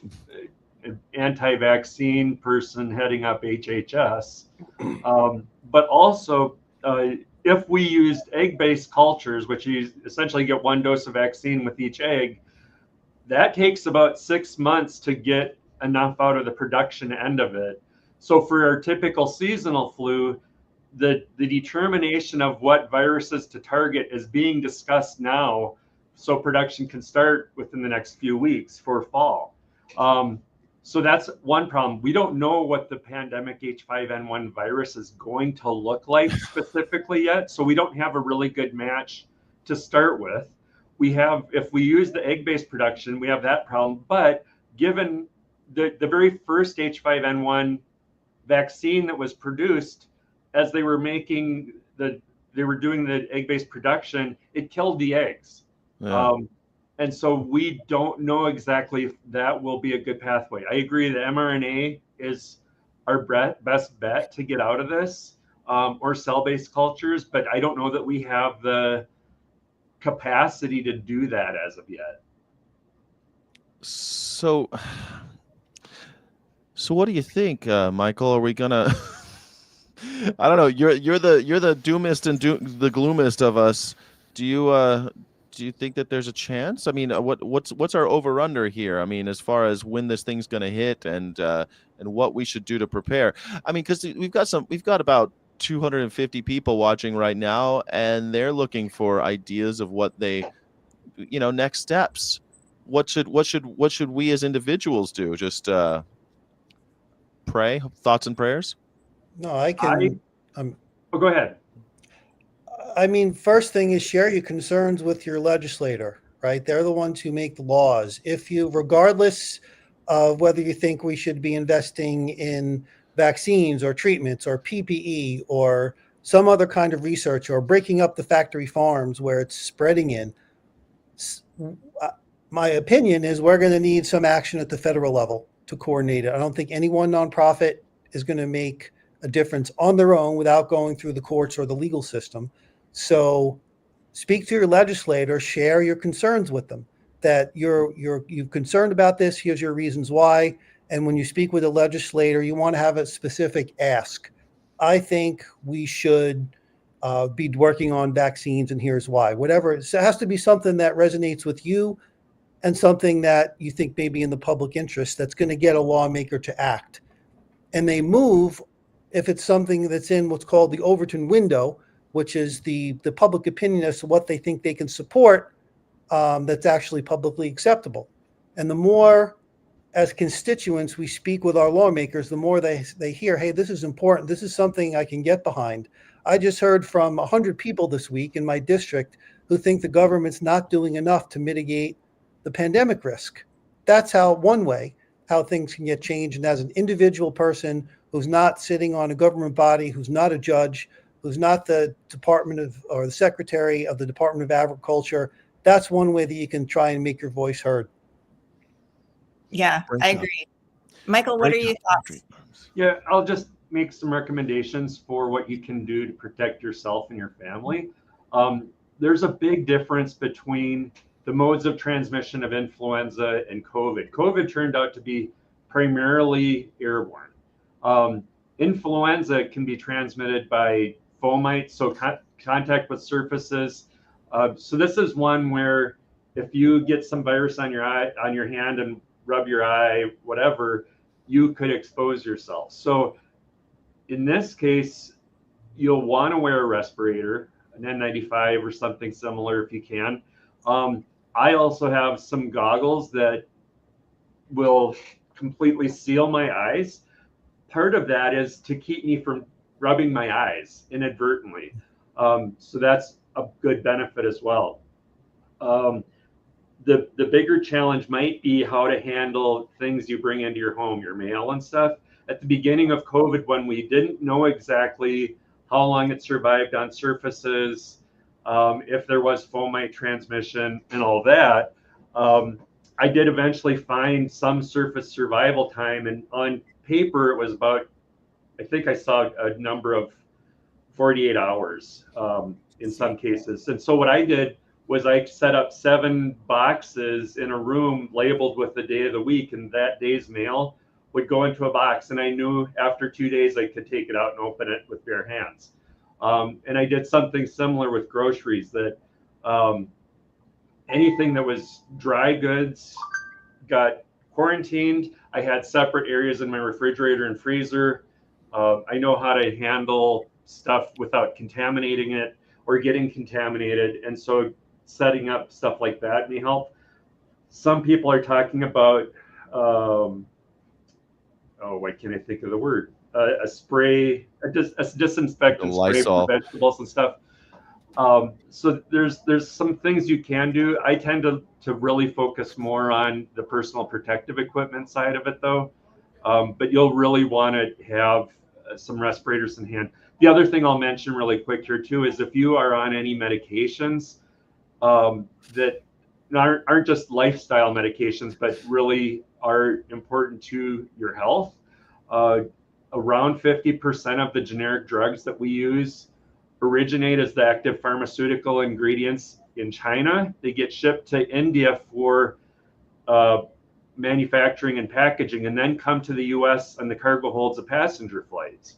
an anti-vaccine person heading up HHS, but also if we used egg-based cultures, which you essentially get 1 dose of vaccine with each egg, that takes about 6 months to get enough out of the production end of it. So for our typical seasonal flu, the determination of what viruses to target is being discussed now, so production can start within the next few weeks for fall. So that's one problem. We don't know what the pandemic H5N1 virus is going to look like specifically yet, so we don't have a really good match to start with. If we use the egg-based production, we have that problem, but given the very first H5N1 vaccine that was produced, as they were doing the egg-based production, it killed the eggs. Yeah. And so we don't know exactly if that will be a good pathway. I agree that mRNA is our best bet to get out of this, or cell-based cultures, but I don't know that we have the capacity to do that as of yet. So what do you think, Michael? Are we gonna? I don't know. You're the doomist and the gloomist of us. Do you think that there's a chance? I mean, what's our over/under here? I mean, as far as when this thing's going to hit and what we should do to prepare. I mean, because we've got about 250 people watching right now, and they're looking for ideas of what they, next steps. What should we as individuals do? Just pray, thoughts and prayers. No, I can. Um, Oh, go ahead. I mean, first thing is share your concerns with your legislator, right? They're the ones who make the laws. If you, regardless of whether you think we should be investing in vaccines or treatments or PPE or some other kind of research or breaking up the factory farms where it's spreading in, uh, my opinion is we're going to need some action at the federal level to coordinate it. I don't think any one nonprofit is going to make a difference on their own without going through the courts or the legal system. So speak to your legislator, share your concerns with them that you're concerned about this. Here's your reasons why. And when you speak with a legislator, you want to have a specific ask. I think we should be working on vaccines, and here's why. Whatever, it has to be something that resonates with you and something that you think may be in the public interest that's going to get a lawmaker to act. And they move if it's something that's in what's called the Overton window, which is the public opinion as to what they think they can support, that's actually publicly acceptable. And the more as constituents we speak with our lawmakers, the more they hear, hey, this is important. This is something I can get behind. I just heard from 100 people this week in my district who think the government's not doing enough to mitigate the pandemic risk. That's how, one way, how things can get changed. And as an individual person who's not sitting on a government body, who's not a judge, who's not the Department of, or the Secretary of the Department of Agriculture, that's one way that you can try and make your voice heard. Yeah, Great I job. agree. Michael, what Great are your job, thoughts? Yeah, I'll just make some recommendations for what you can do to protect yourself and your family. There's a big difference between the modes of transmission of influenza and COVID. COVID turned out to be primarily airborne. Influenza can be transmitted by fomites, so contact with surfaces. So this is one where if you get some virus on your eye, on your hand, and rub your eye, whatever, you could expose yourself. So in this case, you'll want to wear a respirator, an N95 or something similar if you can. I also have some goggles that will completely seal my eyes. Part of that is to keep me from rubbing my eyes inadvertently. So that's a good benefit as well. The bigger challenge might be how to handle things you bring into your home, your mail and stuff. At the beginning of COVID, when we didn't know exactly how long it survived on surfaces, if there was fomite transmission and all that, I did eventually find some surface survival time, and on paper it was about, I think I saw a number of 48 hours in some cases. And so what I did was I set up 7 boxes in a room labeled with the day of the week, and that day's mail would go into a box, and I knew after 2 days I could take it out and open it with bare hands. And I did something similar with groceries, that anything that was dry goods got quarantined. I had separate areas in my refrigerator and freezer. I know how to handle stuff without contaminating it or getting contaminated. And so setting up stuff like that may help. Some people are talking about, why can't I think of the word? A spray, a disinfectant spray for vegetables and stuff. So there's some things you can do. I tend to really focus more on the personal protective equipment side of it, though. But you'll really want to have some respirators in hand. The other thing I'll mention really quick here too is if you are on any medications that aren't just lifestyle medications, but really are important to your health. Around 50% of the generic drugs that we use originate as the active pharmaceutical ingredients in China. They get shipped to India for manufacturing and packaging, and then come to the US on the cargo holds of passenger flights.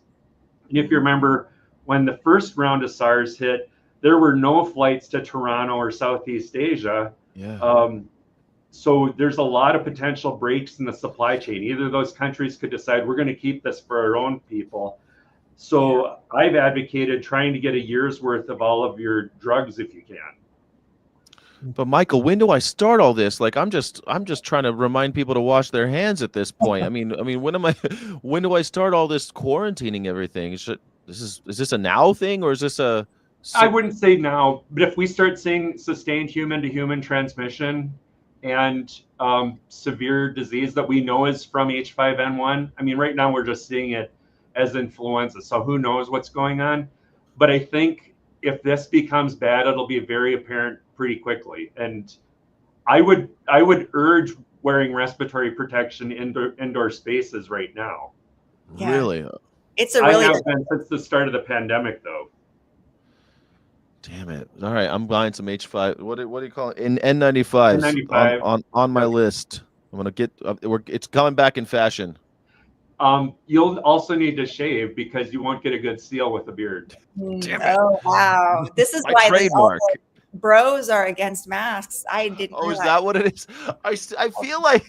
And if you remember, when the first round of SARS hit, there were no flights to Toronto or Southeast Asia. Yeah. So there's a lot of potential breaks in the supply chain. Either those countries could decide we're going to keep this for our own people. So I've advocated trying to get a year's worth of all of your drugs if you can. But Michael, when do I start all this? Like, I'm just trying to remind people to wash their hands at this point. I mean, when am I? When do I start all this quarantining everything? Is this a now thing, or is this a? I wouldn't say now, but if we start seeing sustained human-to-human transmission and severe disease that we know is from H5N1, I mean, right now we're just seeing it as influenza, so who knows what's going on. But I think if this becomes bad, it'll be very apparent pretty quickly. And I would urge wearing respiratory protection in indoor spaces right now. Yeah. Really? It's a I really have been since the start of the pandemic, though. Damn it! All right, I'm buying some H5. What do you call it? In N95s N95. on my Yep. list. I'm gonna get. It's coming back in fashion. You'll also need to shave because you won't get a good seal with a beard. Damn it. Oh wow! This is My why trademark. bros are against masks. I didn't Oh, is realize. that what it is? I feel like.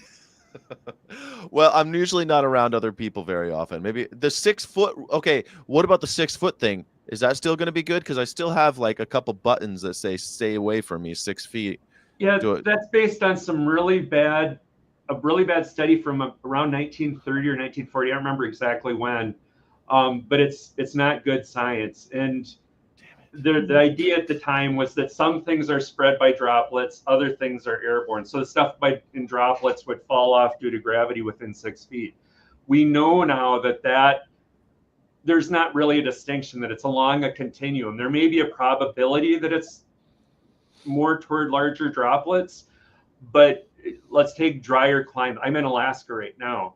Well, I'm usually not around other people very often. Maybe the 6 foot. Okay, what about the 6 foot thing? Is that still going to be good? Because I still have like a couple buttons that say "Stay away from me," 6 feet. Yeah, Do it. that's based on a really bad study from around 1930 or 1940. I don't remember exactly when, but it's not good science. And the idea at the time was that some things are spread by droplets, other things are airborne. So the stuff in droplets would fall off due to gravity within 6 feet. We know now that there's not really a distinction, that it's along a continuum. There may be a probability that it's more toward larger droplets, but let's take drier climate. I'm in Alaska right now.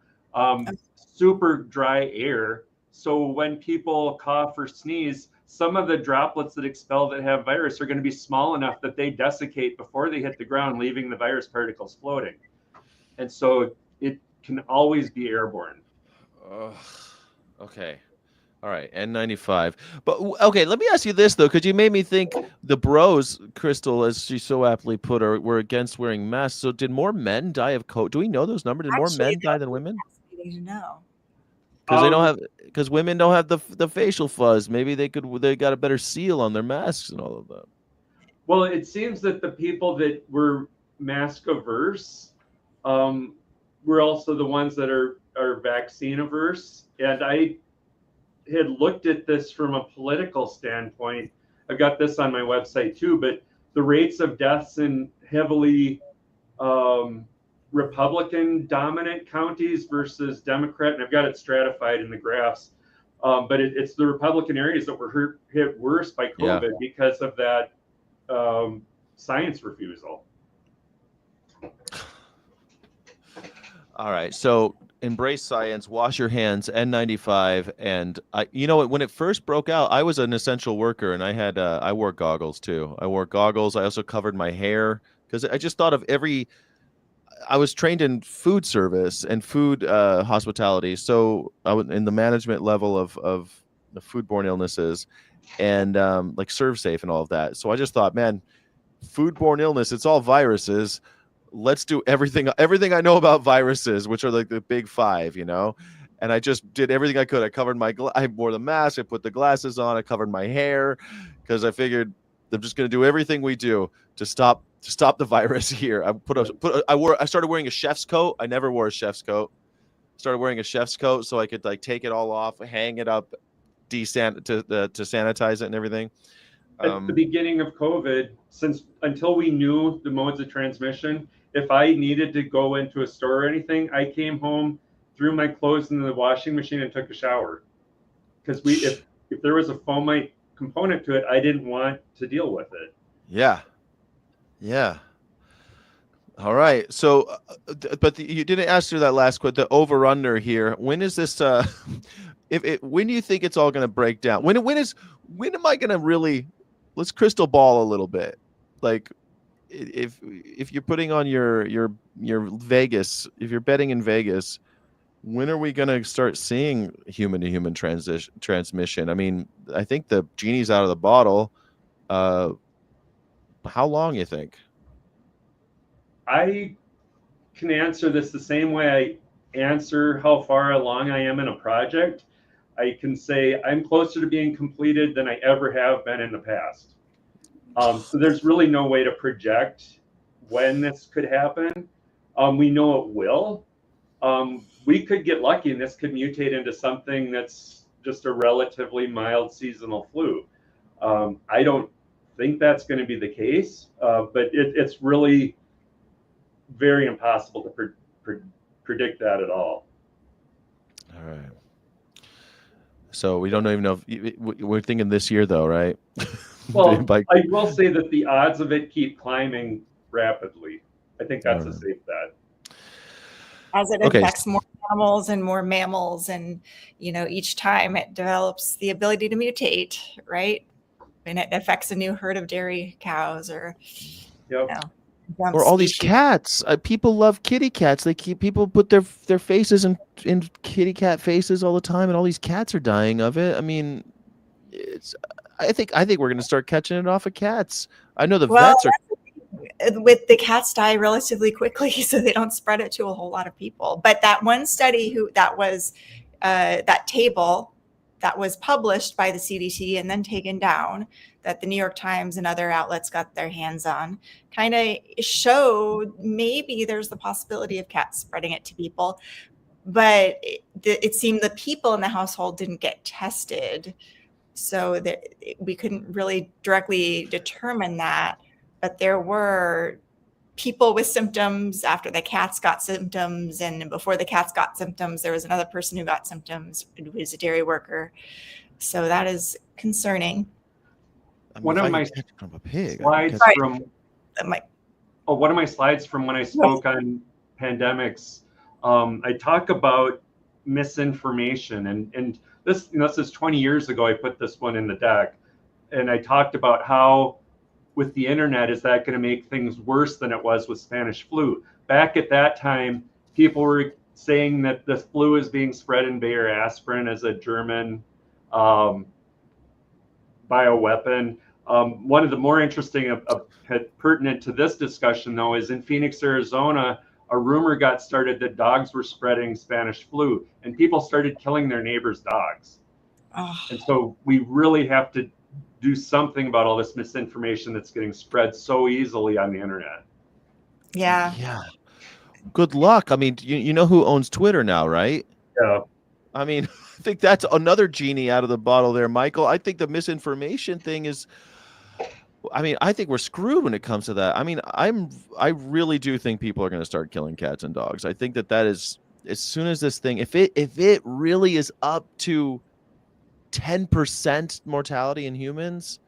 Super dry air. So when people cough or sneeze, some of the droplets that expel that have virus are going to be small enough that they desiccate before they hit the ground, leaving the virus particles floating. And so it can always be airborne. Okay. All right, N95. But okay, let me ask you this though, because you made me think the bros, Crystal, as she so aptly put, were against wearing masks. So did more men die of COVID? Do we know those numbers? Did more Actually, men die that than would be women? fascinating to know. Because they don't have, because women don't have the facial fuzz. Maybe they got a better seal on their masks and all of that. Well, it seems that the people that were mask averse were also the ones that are vaccine averse. And I had looked at this from a political standpoint. I've got this on my website too, but the rates of deaths in heavily Republican dominant counties versus Democrat, and I've got it stratified in the graphs, but it's the Republican areas that were hit worse by COVID because of that science refusal. All right, so embrace science, wash your hands, N95, and you know what? When it first broke out, I was an essential worker, and I wore goggles too. I wore goggles. I also covered my hair because I just thought of I was trained in food service and food hospitality, so I was in the management level of the foodborne illnesses, and like ServSafe and all of that. So I just thought, man, foodborne illness, it's all viruses. Let's do everything I know about viruses, which are like the big 5, and I just did everything I could. I covered I wore the mask, I put the glasses on, I covered my hair, because I figured I'm just going to do everything we do to stop the virus here. I started wearing a chef's coat. I never wore a chef's coat. Started wearing a chef's coat so I could like take it all off, hang it up, to sanitize it and everything. At the beginning of COVID, until we knew the modes of transmission, if I needed to go into a store or anything, I came home, threw my clothes in the washing machine, and took a shower. Because if there was a fomite component to it, I didn't want to deal with it. Yeah. All right. So, but you didn't answer that last question. The over under here. When is this? When do you think it's all going to break down? When am I going to really? Let's crystal ball a little bit. Like, if you're putting on your Vegas, if you're betting in Vegas, when are we going to start seeing human to human transmission? I mean, I think the genie's out of the bottle. How long you think? I can answer this the same way I answer how far along I am in a project. I can say I'm closer to being completed than I ever have been in the past. So there's really no way to project when this could happen. We know it will. We could get lucky and this could mutate into something that's just a relatively mild seasonal flu. I don't think that's going to be the case, but it's really very impossible to predict that at all. All right. So we don't even know if we're thinking this year, though, right? Well, I will say that the odds of it keep climbing rapidly. I think that's a All right. safe bet. As it Okay. affects more animals and more mammals, and each time it develops the ability to mutate, right? And it affects a new herd of dairy cows, or Yep. jump Or all these species. cats. People love kitty cats. People put their faces in kitty cat faces all the time, and all these cats are dying of it. I mean, I think we're going to start catching it off of cats. I know the Well, vets are. with the cats die relatively quickly, so they don't spread it to a whole lot of people. But that one study that was that table that was published by the CDC and then taken down, that the New York Times and other outlets got their hands on, kind of showed maybe there's the possibility of cats spreading it to people. But it seemed the people in the household didn't get tested, so that we couldn't really directly determine that. But there were people with symptoms after the cats got symptoms, and before the cats got symptoms, there was another person who got symptoms who was a dairy worker. So that is concerning. I mean, One if of I my could catch it from a pig, slides Right. from That might- one of my slides from when I spoke on pandemics, I talk about misinformation, and this is 20 years ago. I put this one in the deck, and I talked about how with the internet, is that going to make things worse than it was with Spanish flu? Back at that time, people were saying that the flu is being spread in Bayer aspirin as a German bioweapon. One of the more interesting, pertinent to this discussion, though, is in Phoenix, Arizona, a rumor got started that dogs were spreading Spanish flu, and people started killing their neighbors' dogs. Oh. And so we really have to do something about all this misinformation that's getting spread so easily on the internet. Yeah. Yeah. Good luck. I mean, you know who owns Twitter now, right? Yeah. I mean, I think that's another genie out of the bottle there, Michael. I think the misinformation thing is, I mean, I think we're screwed when it comes to that. I mean, I really do think people are going to start killing cats and dogs. I think that is, as soon as this thing, if it really is up to 10% mortality in humans,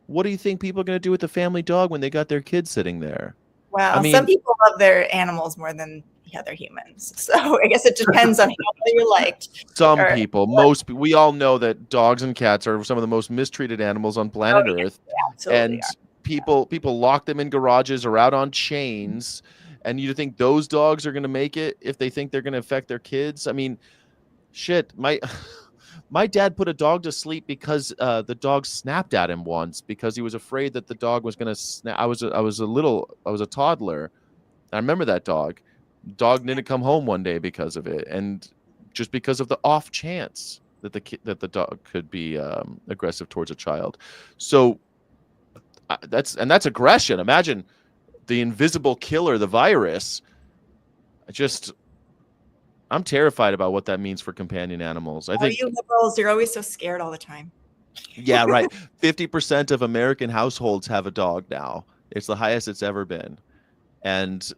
what do you think people are going to do with the family dog when they got their kids sitting there? Well, I mean, some people love their animals more than the other humans. So I guess it depends on how you liked. Some people, we all know that dogs and cats are some of the most mistreated animals on planet Earth. Absolutely And people lock them in garages or out on chains. And you think those dogs are going to make it if they think they're going to affect their kids? I mean, shit, my dad put a dog to sleep because the dog snapped at him once because he was afraid that the dog was going to snap. I was a toddler. I remember that dog. Dog didn't come home one day because of it, and just because of the off chance that the dog could be aggressive towards a child. So that's aggression. Imagine the invisible killer, the virus. I'm terrified about what that means for companion animals. I think you liberals, you're always so scared all the time. Yeah, right. 50% of American households have a dog now. It's the highest it's ever been, and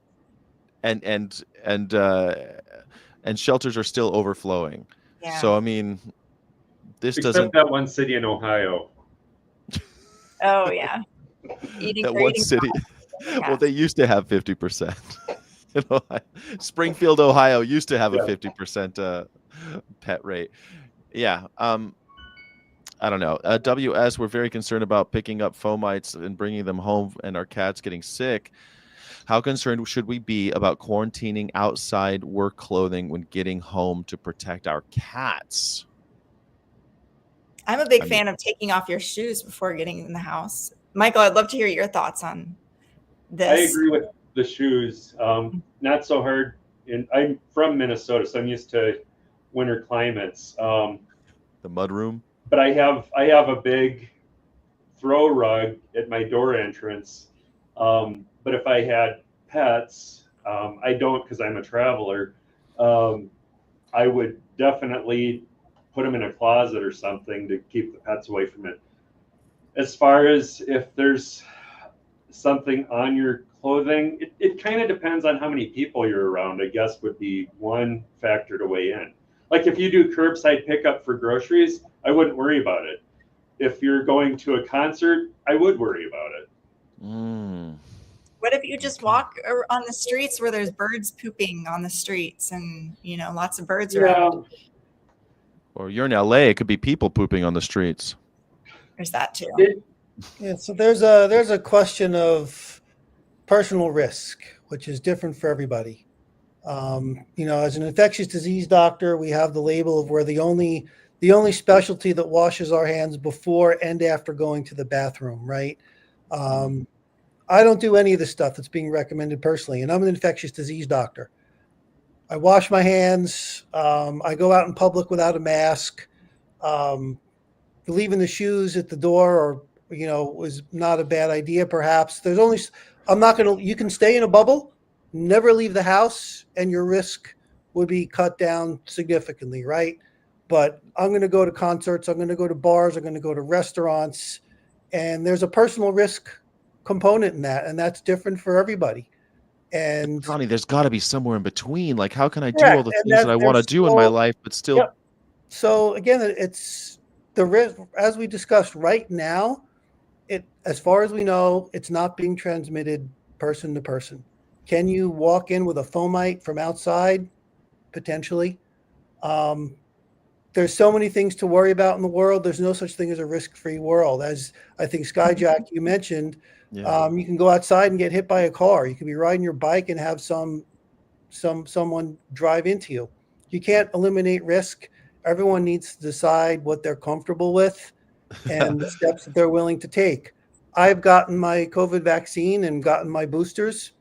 shelters are still overflowing. Yeah. So I mean, this Except doesn't. that one city in Ohio. Oh yeah. That one city. Well, they used to have 50%. Springfield, Ohio used to have a 50% pet rate. Yeah. I don't know. WS, we're very concerned about picking up fomites and bringing them home and our cats getting sick. How concerned should we be about quarantining outside work clothing when getting home to protect our cats? I'm a big fan of taking off your shoes before getting in the house. Michael, I'd love to hear your thoughts on this. I agree with the shoes. Not so hard. And I'm from Minnesota, so I'm used to winter climates. The mud room. But I have a big throw rug at my door entrance. But if I had pets, I don't because I'm a traveler. I would definitely put them in a closet or something to keep the pets away from it. As far as if there's something on your clothing, it kind of depends on how many people you're around, I guess, would be one factor to weigh in. Like if you do curbside pickup for groceries, I wouldn't worry about it. If you're going to a concert, I would worry about it. What if you just walk on the streets where there's birds pooping on the streets and, lots of birds around? Or you're in LA, it could be people pooping on the streets. There's that too. Yeah, so there's a question of personal risk, which is different for everybody. As an infectious disease doctor, we have the label of we're the only specialty that washes our hands before and after going to the bathroom, right? I don't do any of the stuff that's being recommended personally, and I'm an infectious disease doctor. I wash my hands. I go out in public without a mask. Leaving the shoes at the door was not a bad idea, perhaps. You can stay in a bubble, never leave the house, and your risk would be cut down significantly, right? But I'm going to go to concerts, I'm going to go to bars, I'm going to go to restaurants, and there's a personal risk component in that, and that's different for everybody. And Johnny, there's got to be somewhere in between. Like, how can I do correct. all the things that I want to do in my life, but still? Yep. So again, it's the risk, as we discussed right now. As far as we know, it's not being transmitted person to person. Can you walk in with a fomite from outside? Potentially. There's so many things to worry about in the world. There's no such thing as a risk-free world. As I think Skyjack, you mentioned, you can go outside and get hit by a car. You can be riding your bike and have someone drive into you. You can't eliminate risk. Everyone needs to decide what they're comfortable with and the steps that they're willing to take. I've gotten my COVID vaccine and gotten my boosters.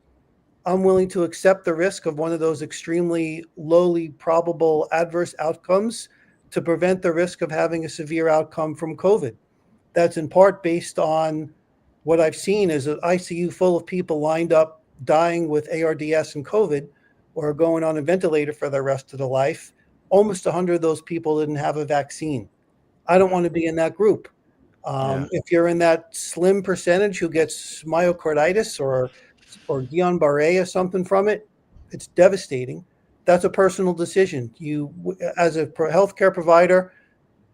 I'm willing to accept the risk of one of those extremely lowly probable adverse outcomes to prevent the risk of having a severe outcome from COVID. That's in part based on what I've seen is an ICU full of people lined up dying with ARDS and COVID or going on a ventilator for the rest of their life. Almost 100 of those people didn't have a vaccine. I don't want to be in that group. If you're in that slim percentage who gets myocarditis or Guillain-Barré or something from it, it's devastating. That's a personal decision. You, as a healthcare provider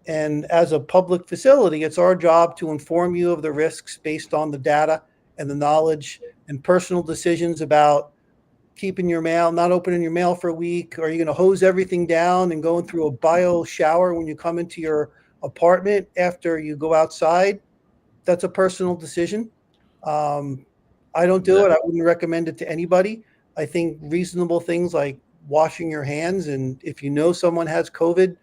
and as a public facility, it's our job to inform you of the risks based on the data and the knowledge and personal decisions about keeping your mail, not opening your mail for a week. Are you going to hose everything down and going through a bio shower when you come into your apartment after you go outside? That's a personal decision. I don't do it. I wouldn't recommend it to anybody. I think reasonable things like washing your hands, and if you know someone has COVID,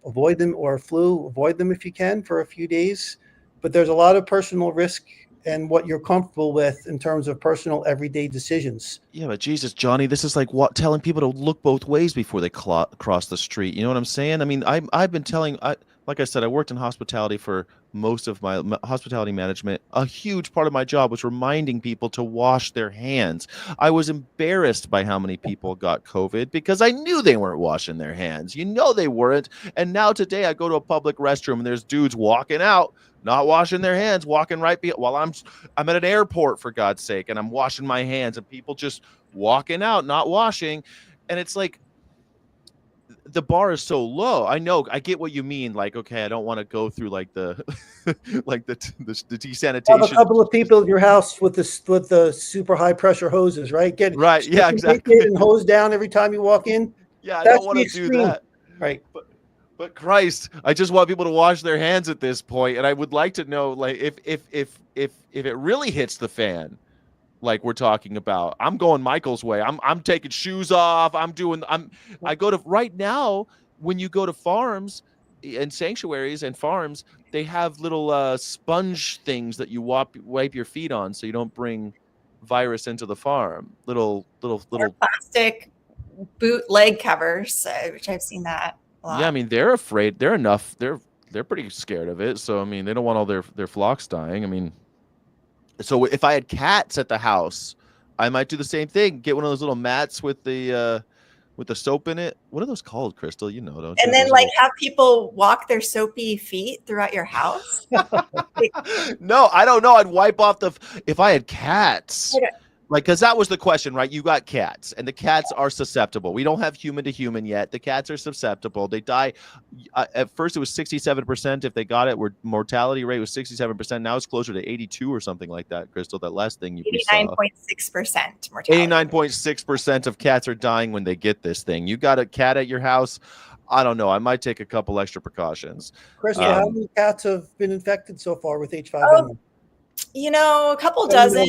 avoid them, or flu, avoid them if you can for a few days. But there's a lot of personal risk and what you're comfortable with in terms of personal everyday decisions. Yeah, but Jesus, Johnny, this is like telling people to look both ways before they cross the street. You know what I'm saying? I mean, I've been telling, like I said, I worked in hospitality for most of my hospitality management. A huge part of my job was reminding people to wash their hands. I was embarrassed by how many people got COVID because I knew they weren't washing their hands. You know they weren't. And now today I go to a public restroom and there's dudes walking out, not washing their hands, walking right while I'm at an airport, for God's sake, and I'm washing my hands, and people just walking out, not washing. And it's like, the bar is so low. I know, I get what you mean. Like, okay, I don't want to go through like the like the desanitation. Have a couple of people at your house with the super high pressure hoses, right? Right, yeah, exactly. And hose down every time you walk in. Yeah, I don't want to do that. Right. But Christ, I just want people to wash their hands at this point, and I would like to know, like, if it really hits the fan, like we're talking about, I'm going Michael's way. I'm taking shoes off. I go to right now when you go to farms and sanctuaries and farms, they have little sponge things that you wipe your feet on so you don't bring virus into the farm. Little Or plastic boot leg covers, which I've seen that a lot. Yeah, I mean, they're afraid. They're they're pretty scared of it. So I mean, they don't want all their flocks dying. I mean, so if I had cats at the house, I might do the same thing. Get one of those little mats with the soap in it. What are those called, Crystal? You know, don't you? And then Those like little... have people walk their soapy feet throughout your house. No, I don't know. I'd wipe off if I had cats. Okay. Like, because that was the question, right? You got cats, and the cats are susceptible. We don't have human to human yet. The cats are susceptible. They die. At first, it was 67% if they got it. Where mortality rate was 67%. Now it's closer to 82 or something like that, Crystal. That last thing we saw. 89.6% mortality. 89.6% of cats are dying when they get this thing. You got a cat at your house. I don't know. I might take a couple extra precautions. Crystal, how many cats have been infected so far with H5N1? Oh, a couple dozen.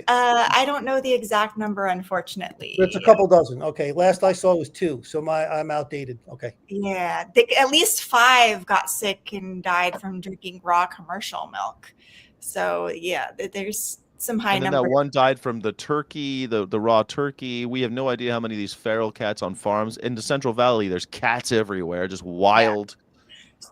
I don't know the exact number, unfortunately. It's a couple dozen. Okay. Last I saw was 2. So I'm outdated. Okay. Yeah. At least 5 got sick and died from drinking raw commercial milk. So yeah, there's some high number. And then that one died from the turkey, the raw turkey. We have no idea how many of these feral cats on farms. In the Central Valley, there's cats everywhere, just wild. Yeah.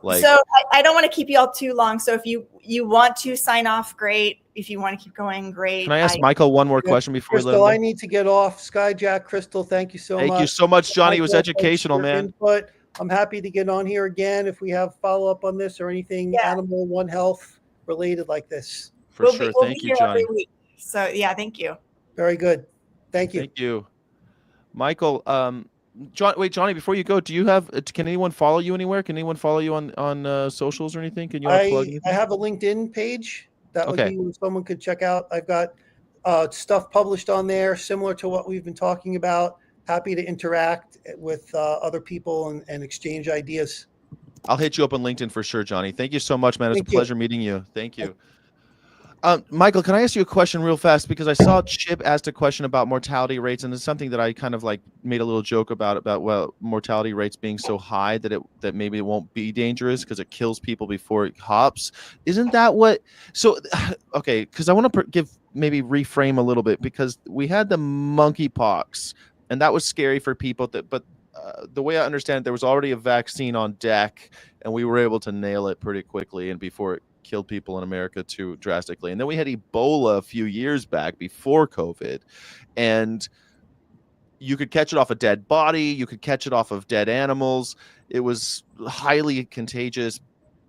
Like, so I don't want to keep you all too long. So if you want to sign off, great. If you want to keep going, great. Can I ask Michael one more question before Crystal, I need to get off. Skyjack, Crystal, thank you so much. Thank you so much, Johnny. It was educational, man. But I'm happy to get on here again if we have follow-up on this or anything animal One Health related like this. For sure. Thank you, Johnny. So yeah, thank you. Very good. Thank you. Thank you. Michael, Johnny, before you go, can anyone follow you anywhere? Can anyone follow you on socials or anything? Can you plug anything? I have a LinkedIn page. That would be what someone could check out. I've got stuff published on there similar to what we've been talking about. Happy to interact with other people and exchange ideas. I'll hit you up on LinkedIn for sure, Johnny. Thank you so much, man. It's a pleasure meeting you. Thank you. Michael, can I ask you a question real fast? Because I saw Chip asked a question about mortality rates, and it's something that I kind of like made a little joke about mortality rates being so high that maybe it won't be dangerous because it kills people before it hops. Isn't that what? So, okay, because I want to maybe reframe a little bit, because we had the monkeypox, and that was scary for people. But the way I understand it, there was already a vaccine on deck, and we were able to nail it pretty quickly and before it killed people in America too drastically. And then we had Ebola a few years back before COVID, and you could catch it off a dead body. You could catch it off of dead animals. It was highly contagious,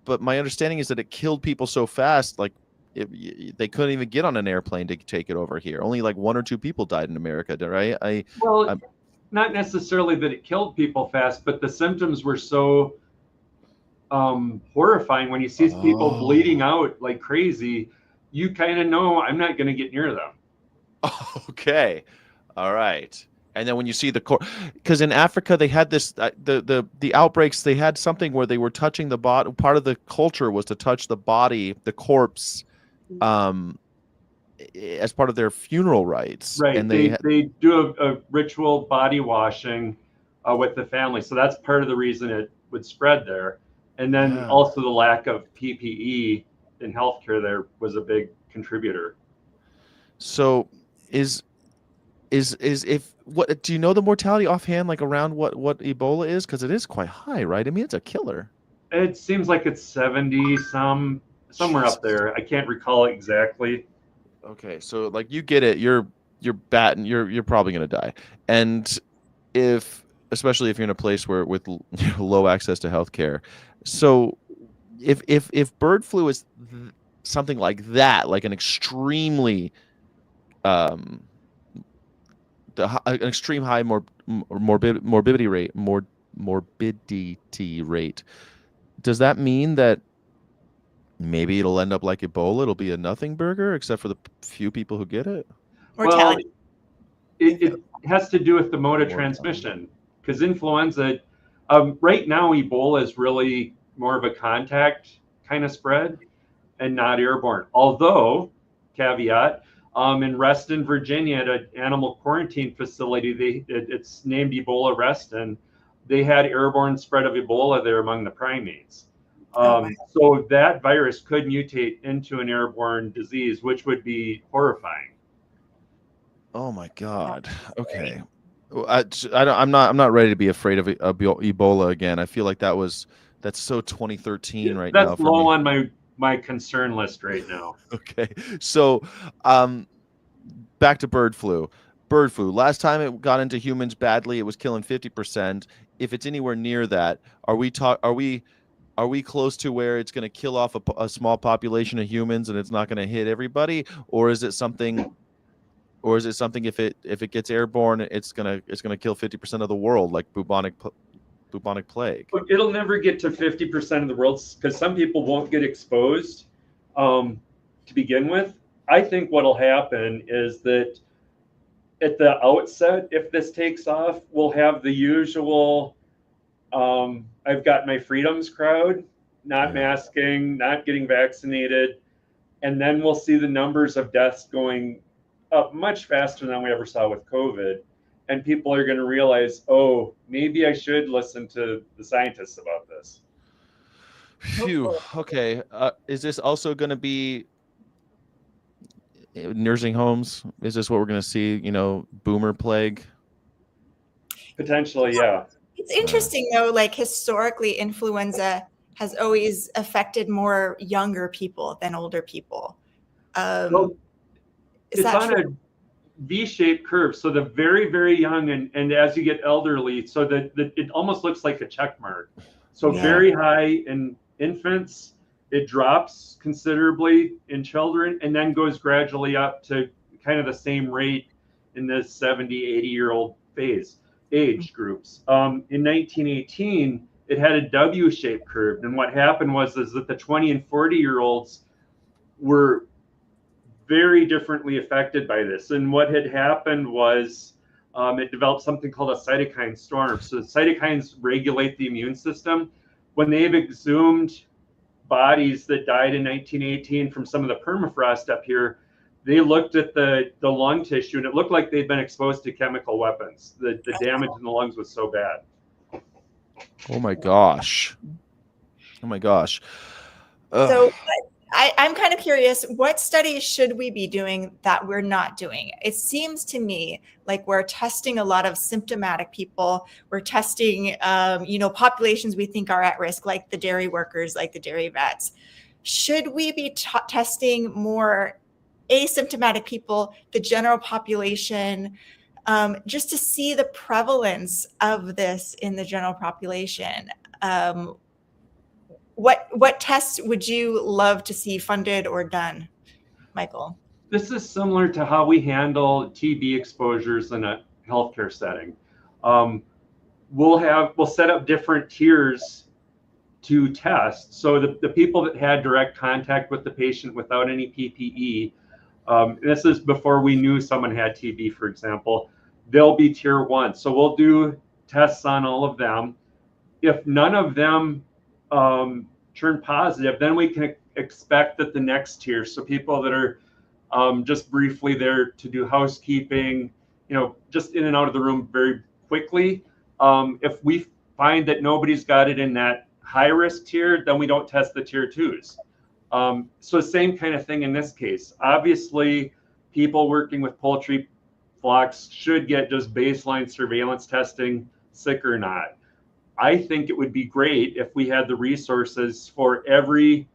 but my understanding is that it killed people so fast, like they couldn't even get on an airplane to take it over here. Only like 1 or 2 people died in America, right? Not necessarily that it killed people fast, but the symptoms were so horrifying. When you see people bleeding out like crazy, you kind of know I'm not going to get near them. Okay. All right. And then when you see because in Africa they had this the outbreaks, they had something where they were touching the body. Part of the culture was to touch the body, the corpse, as part of their funeral rites. Right. And they do a ritual body washing with the family. So that's part of the reason it would spread there. And then also the lack of PPE in healthcare there was a big contributor. So what do you know the mortality offhand, like around what Ebola is? Because it is quite high, right? I mean, it's a killer. It seems like it's 70 somewhere up there. I can't recall it exactly. Okay, so like you get it, you're batting, you're probably gonna die. And especially if you're in a place with low access to healthcare. So if bird flu is something like that, like an extremely an extreme high morbidity rate, does that mean that maybe it'll end up like Ebola? It'll be a nothing burger except for the few people who get it? Mortality. Well, it has to do with the mode of transmission, because influenza, right now, Ebola is really more of a contact kind of spread and not airborne. Although, caveat, in Reston, Virginia, at an animal quarantine facility, it's named Ebola Reston. They had airborne spread of Ebola there among the primates. So that virus could mutate into an airborne disease, which would be horrifying. Oh my God. Okay. I'm not ready to be afraid of Ebola again. I feel like that was That's so 2013 right now That's for low me. on my concern list right now. Okay. So, back to bird flu. Bird flu. Last time it got into humans badly, it was killing 50%. If it's anywhere near that, are we close to where it's going to kill off a small population of humans and it's not going to hit everybody, or is it something if it gets airborne, it's going to kill 50% of the world like bubonic plague? It'll never get to 50% of the world because some people won't get exposed to begin with. I think what'll happen is that at the outset, if this takes off, we'll have the usual I've got my freedoms crowd, not masking, not getting vaccinated, and then we'll see the numbers of deaths going up much faster than we ever saw with COVID. And people are going to realize, oh, maybe I should listen to the scientists about this. Phew. Okay. Is this also going to be nursing homes? Is this what we're going to see? Boomer plague? Potentially, yeah. It's interesting though, like historically, influenza has always affected more younger people than older people. Well, Is it's that on true? a V-shaped curve. So the very, very young and as you get elderly, so that it almost looks like a check mark. So Yeah. very high in infants, it drops considerably in children, and then goes gradually up to kind of the same rate in the 70, 80-year-old age groups. In 1918, it had a W-shaped curve. And what happened was that the 20 and 40-year-olds were very differently affected by this. And what had happened was it developed something called a cytokine storm. So cytokines regulate the immune system. When they've exhumed bodies that died in 1918 from some of the permafrost up here, they looked at the lung tissue, and it looked like they'd been exposed to chemical weapons. The damage in the lungs was so bad. Oh my gosh. Oh my gosh. So I'm kind of curious, what studies should we be doing that we're not doing? It seems to me like we're testing a lot of symptomatic people. We're testing, populations we think are at risk, like the dairy workers, like the dairy vets. Should we be testing more asymptomatic people, the general population, just to see the prevalence of this in the general population? What tests would you love to see funded or done, Michael? This is similar to how we handle TB exposures in a healthcare setting. We'll set up different tiers to test. So the people that had direct contact with the patient without any PPE, this is before we knew someone had TB, for example, they'll be tier 1. So we'll do tests on all of them. If none of them turn positive, then we can expect that the next tier, so people that are just briefly there to do housekeeping, just in and out of the room very quickly. If we find that nobody's got it in that high risk tier, then we don't test the tier 2s. So same kind of thing in this case. Obviously, people working with poultry flocks should get just baseline surveillance testing, sick or not. I think it would be great if we had the resources for every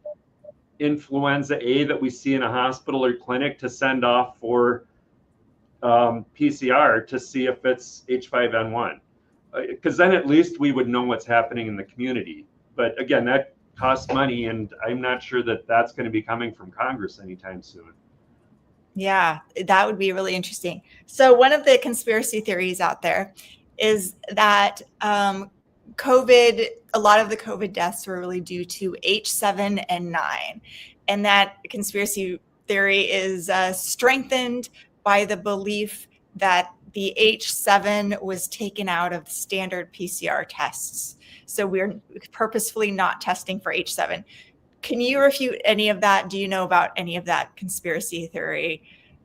influenza A that we see in a hospital or clinic to send off for PCR to see if it's H5N1. Because then at least we would know what's happening in the community. But again, that costs money, and I'm not sure that that's going to be coming from Congress anytime soon. Yeah, that would be really interesting. So one of the conspiracy theories out there is that COVID, a lot of the COVID deaths were really due to H5N1. And that conspiracy theory is strengthened by the belief that the H7 was taken out of standard PCR tests. So we're purposefully not testing for H7. Can you refute any of that? Do you know about any of that conspiracy theory?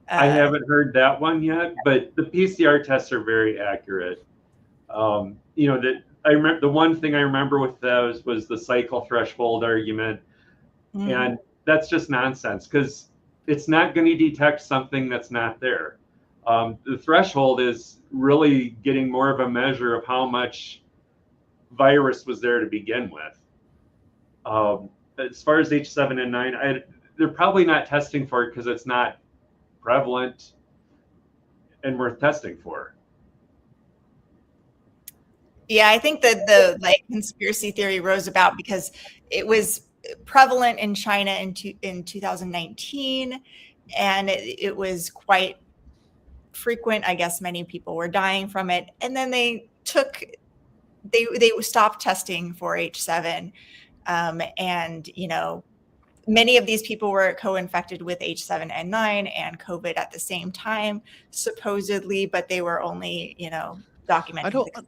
I haven't heard that one yet, but the PCR tests are very accurate. I remember the one thing I remember with those was the cycle threshold argument, and that's just nonsense because it's not going to detect something that's not there. The threshold is really getting more of a measure of how much virus was there to begin with. As far as H7N9, they're probably not testing for it because it's not prevalent and worth testing for. Yeah, I think that the like conspiracy theory rose about because it was prevalent in China in 2019, and it was quite frequent. I guess many people were dying from it, and then they stopped testing for H7, and many of these people were co-infected with H7N9 and COVID at the same time, supposedly, but they were only, I documenting don't. the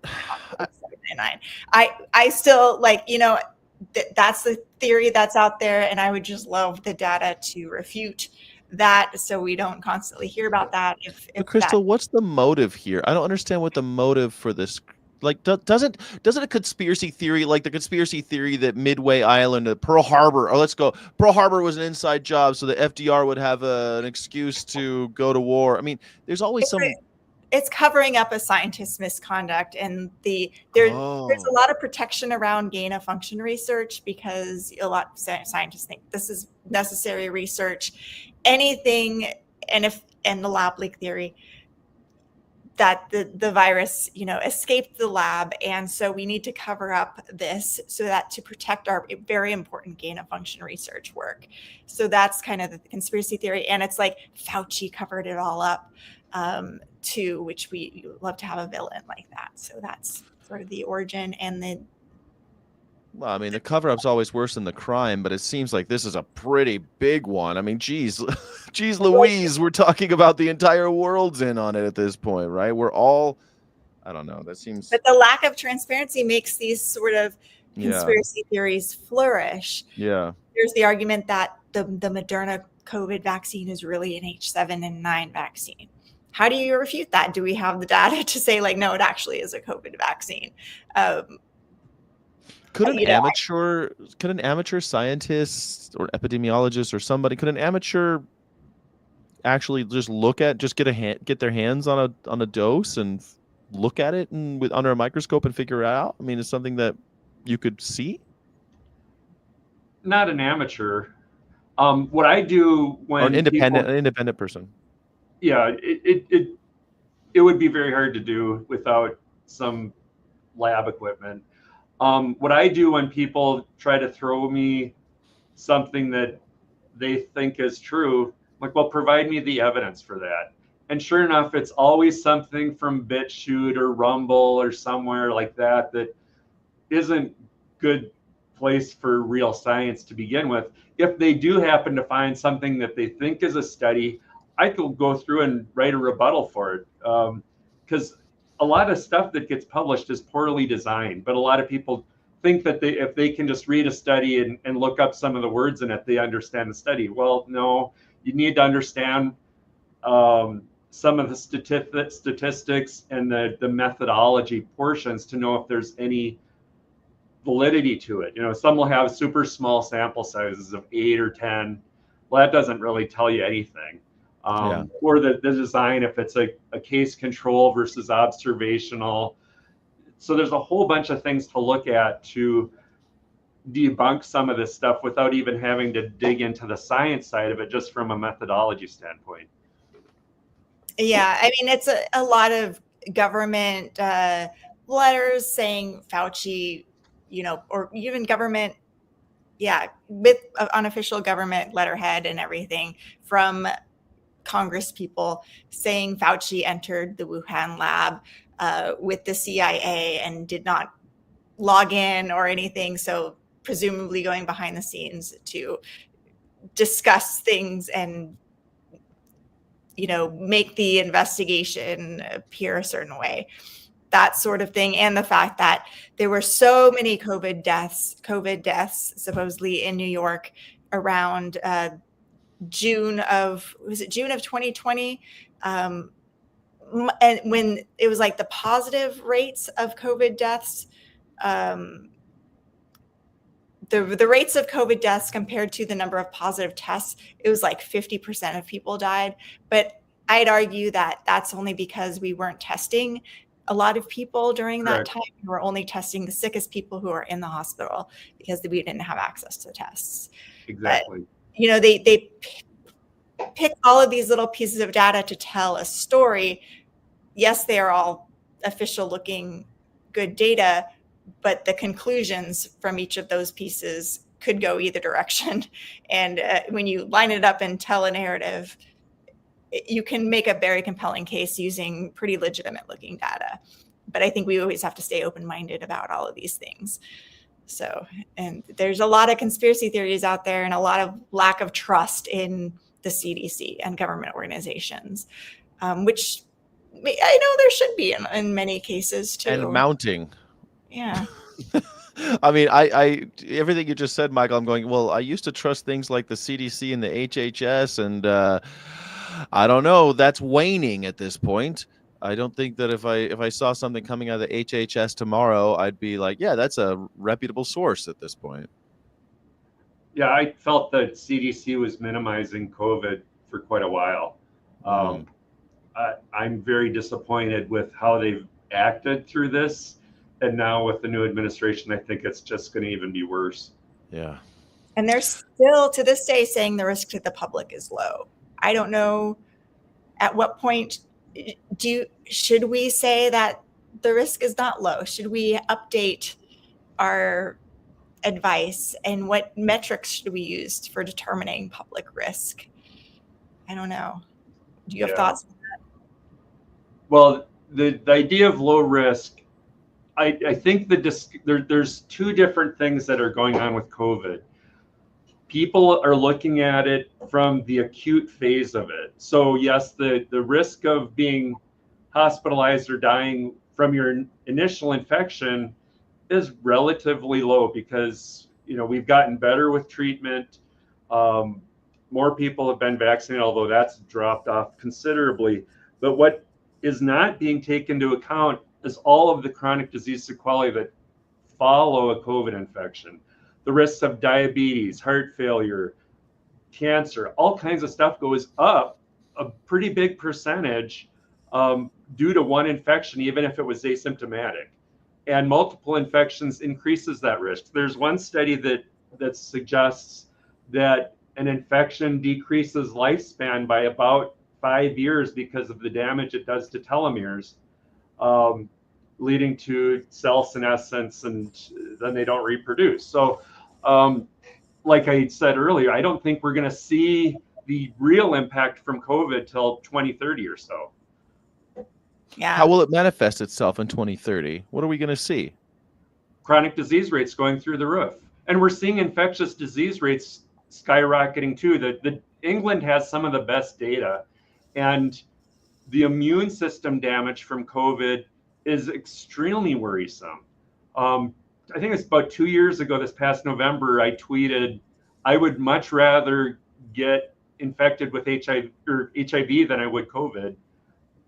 H7N9. I still that's the theory that's out there, and I would just love the data to refute that, so we don't constantly hear about that. If But that Crystal, what's the motive here? I don't understand what the motive for this. Like, doesn't a conspiracy theory, like the conspiracy theory that Midway Island, Pearl Harbor, or let's go, Pearl Harbor was an inside job so the FDR would have an excuse to go to war. I mean, there's always some. it's covering up a scientist's misconduct, and there's a Oh, lot of protection around gain of function research because a lot of scientists think this is necessary research. Anything, and the lab leak theory that the virus escaped the lab, and so we need to cover up this so that to protect our very important gain of function research work. So that's kind of the conspiracy theory, and it's like Fauci covered it all up, too, which we love to have a villain like that. So that's sort of the origin. And then well, I mean, the cover-up's always worse than the crime, but it seems like this is a pretty big one. I mean, geez, geez Louise, we're talking about the entire world's in on it at this point, right? We're all, I don't know, that seems, but the lack of transparency makes these sort of yeah, conspiracy theories flourish. yeah. There's the argument that the Moderna COVID vaccine is really an H7N9 vaccine. How do you refute that? Do we have the data to say, like, no, it actually is a COVID vaccine? Could an amateur scientist or epidemiologist or somebody, could an amateur actually just get their hands on a dose and look at it and under a microscope and figure it out? I mean, it's something that you could see. Not an amateur. What I do when Or an independent person. Yeah, it would be very hard to do without some lab equipment. What I do when people try to throw me something that they think is true, I'm like, well, provide me the evidence for that. And sure enough, it's always something from BitChute or Rumble or somewhere like that that isn't good place for real science to begin with. If they do happen to find something that they think is a study, I could go through and write a rebuttal for it. Because a lot of stuff that gets published is poorly designed, but a lot of people think that if they can just read a study and look up some of the words in it, they understand the study. Well, no, you need to understand some of the statistics and the methodology portions to know if there's any validity to it. Some will have super small sample sizes of 8 or 10. Well, that doesn't really tell you anything. Yeah. Or the design, if it's a case control versus observational. So there's a whole bunch of things to look at to debunk some of this stuff without even having to dig into the science side of it, just from a methodology standpoint. Yeah, I mean, it's a lot of government letters saying Fauci, or even government, with unofficial government letterhead and everything from Congress people saying Fauci entered the Wuhan lab with the CIA and did not log in or anything. So presumably going behind the scenes to discuss things and make the investigation appear a certain way, that sort of thing. And the fact that there were so many COVID deaths supposedly in New York around June of 2020, and when it was like the positive rates of COVID deaths, the rates of COVID deaths compared to the number of positive tests, it was like 50% of people died. But I'd argue that that's only because we weren't testing a lot of people during that Correct. time. We were only testing the sickest people who are in the hospital because we didn't have access to tests. Exactly. But, you know, they pick all of these little pieces of data to tell a story. Yes, they are all official looking good data, but the conclusions from each of those pieces could go either direction. And when you line it up and tell a narrative, you can make a very compelling case using pretty legitimate looking data. But I think we always have to stay open-minded about all of these things. So, and there's a lot of conspiracy theories out there and a lot of lack of trust in the CDC and government organizations, which I know there should be in many cases too. And mounting. Yeah. I mean, I everything you just said, Michael, I'm going, well, I used to trust things like the CDC and the HHS, and I don't know, that's waning at this point. I don't think that if I saw something coming out of the HHS tomorrow, I'd be like, yeah, that's a reputable source at this point. Yeah, I felt that CDC was minimizing COVID for quite a while. I'm very disappointed with how they've acted through this. And now with the new administration, I think it's just going to even be worse. Yeah. And they're still to this day saying the risk to the public is low. I don't know at what point should we say that the risk is not low? Should we update our advice, and what metrics should we use for determining public risk? I don't know. Do you have thoughts on that? Well, the idea of low risk, I think there's two different things that are going on with COVID. People are looking at it from the acute phase of it. So yes, the risk of being hospitalized or dying from your initial infection is relatively low because, you know, we've gotten better with treatment. More people have been vaccinated, although that's dropped off considerably. But what is not being taken into account is all of the chronic disease sequelae that follow a COVID infection. The risks of diabetes, heart failure, cancer, all kinds of stuff goes up a pretty big percentage due to one infection, even if it was asymptomatic. And multiple infections increases that risk. There's one study that suggests that an infection decreases lifespan by about 5 years because of the damage it does to telomeres, leading to cell senescence, and then they don't reproduce. So, like I said earlier, I don't think we're going to see the real impact from COVID till 2030 or so. Yeah. How will it manifest itself in 2030? What are we going to see? Chronic disease rates going through the roof. And we're seeing infectious disease rates skyrocketing too. The England has some of the best data, and the immune system damage from COVID is extremely worrisome. I think it's about 2 years ago, this past November, I tweeted, I would much rather get infected with HIV than I would COVID,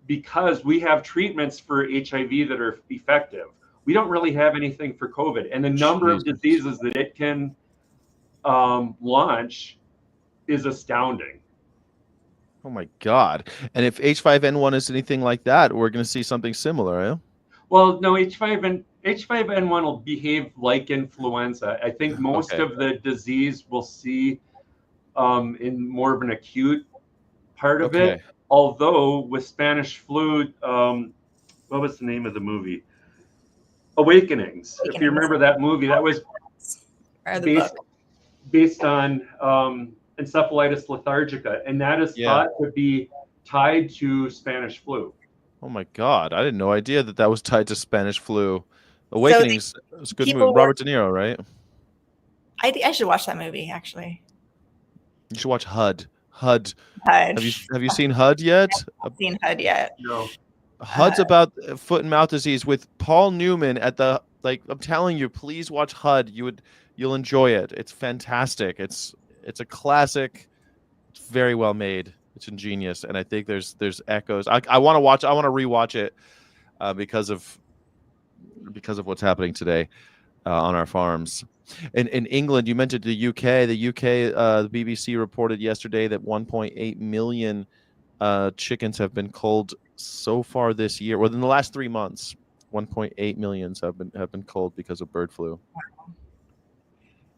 because we have treatments for HIV that are effective. We don't really have anything for COVID. And the number of diseases that it can launch is astounding. Oh my God. And if H5N1 is anything like that, we're going to see something similar, eh? Well, no, H5N1 will behave like influenza. I think most of the disease we'll see in more of an acute part of it. Although with Spanish flu, what was the name of the movie? Awakenings. If you remember that movie, that was based on encephalitis lethargica, and that is thought to be tied to Spanish flu. Oh my God. I had no idea that was tied to Spanish flu. Awakenings is a good movie. Robert De Niro, right? I should watch that movie, actually. You should watch HUD. HUD. Have you seen HUD yet? I haven't seen HUD yet. No. HUD's about foot and mouth disease with Paul Newman at the, like, I'm telling you, please watch HUD. You'll enjoy it. It's fantastic. It's a classic. It's very well made. It's ingenious, and I think there's echoes. I want to rewatch it because of what's happening today on our farms. In England, you mentioned the UK. The BBC reported yesterday that 1.8 million chickens have been culled so far this year. Well, in the last 3 months, 1.8 million have been culled because of bird flu.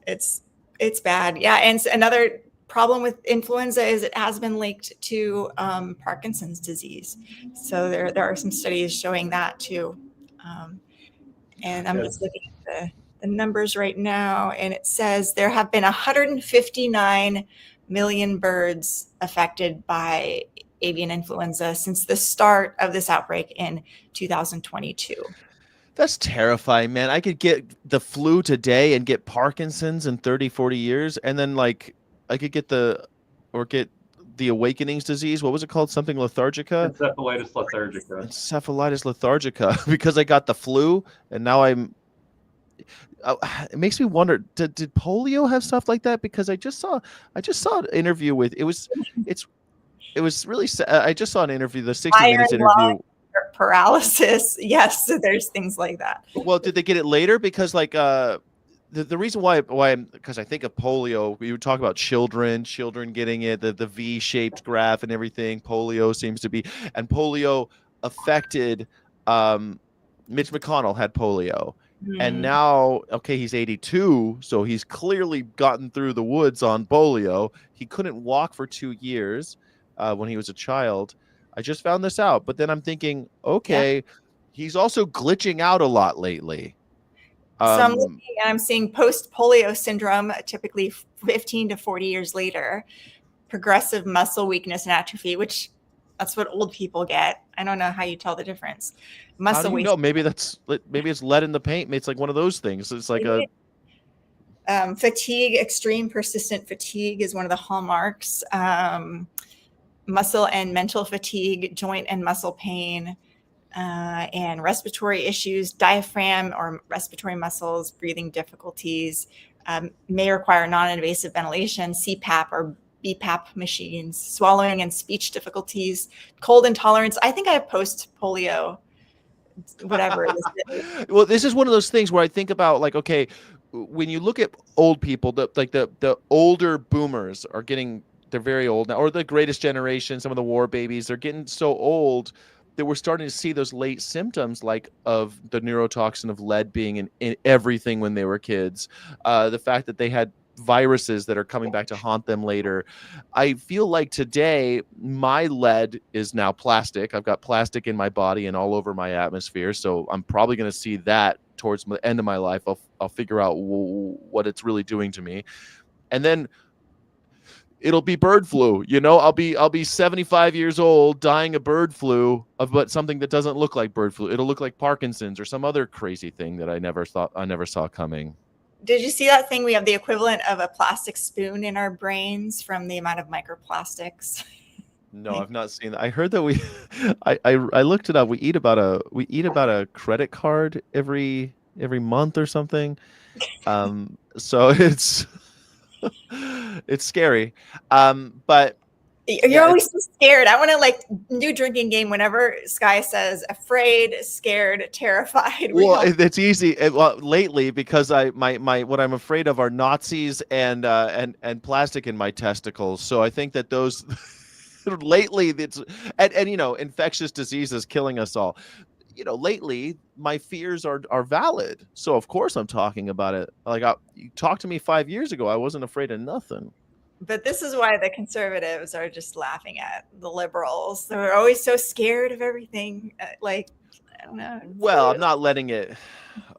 It's bad. Yeah, and another problem with influenza is it has been linked to Parkinson's disease. So there are some studies showing that too. And I'm just looking at the numbers right now, and it says there have been 159 million birds affected by avian influenza since the start of this outbreak in 2022. That's terrifying, man. I could get the flu today and get Parkinson's in 30, 40 years. And then like I could get the awakenings disease. What was it called? Something lethargica? Encephalitis lethargica. Encephalitis lethargica because I got the flu and now it makes me wonder, did polio have stuff like that? Because I just saw an interview with, it was really sad. I just saw an interview, the 60 Minutes interview. Paralysis. Yes, there's things like that. Well, did they get it later? Because like the reason why because I think of polio, we would talk about children getting it, the V-shaped graph and everything. Polio seems to be, and polio affected Mitch McConnell had polio. And now, okay, he's 82, so he's clearly gotten through the woods on polio. He couldn't walk for 2 years when he was a child. I just found this out, but then I'm thinking, okay, he's also glitching out a lot lately. So I'm seeing post-polio syndrome, typically 15 to 40 years later, progressive muscle weakness and atrophy, which that's what old people get. I don't know how you tell the difference. Muscle weakness. No, maybe it's lead in the paint. It's like one of those things. It's like fatigue, extreme persistent fatigue is one of the hallmarks. Muscle and mental fatigue, joint and muscle pain, and respiratory issues, diaphragm or respiratory muscles, breathing difficulties, may require non-invasive ventilation, CPAP or BPAP machines, swallowing and speech difficulties, cold intolerance. I think I have post-polio, whatever it is. Well, this is one of those things where I think about like, okay, when you look at old people, the older boomers are getting, they're very old now, or the greatest generation, some of the war babies, they're getting so old that we're starting to see those late symptoms like of the neurotoxin of lead being in everything when they were kids. The fact that they had viruses that are coming back to haunt them later. I feel like today my lead is now plastic. I've got plastic in my body and all over my atmosphere. So I'm probably going to see that towards the end of my life. I'll figure out what it's really doing to me. And then it'll be bird flu. You know, I'll be 75 years old dying of bird flu, but something that doesn't look like bird flu. It'll look like Parkinson's or some other crazy thing that I never saw coming. Did you see that thing? We have the equivalent of a plastic spoon in our brains from the amount of microplastics. No, I've not seen that. I heard that I looked it up. We eat about a credit card every month or something. So it's scary. But you're always so scared. I want to like new drinking game whenever Sky says afraid, scared, terrified. Well, it's easy. Well, lately because my what I'm afraid of are Nazis and plastic in my testicles. So I think that those lately it's and you know, infectious diseases killing us all. You know, lately my fears are valid. So of course I'm talking about it. Like you talked to me 5 years ago, I wasn't afraid of nothing. But this is why the conservatives are just laughing at the liberals. They're always so scared of everything. Like, I don't know. Well, I'm not letting it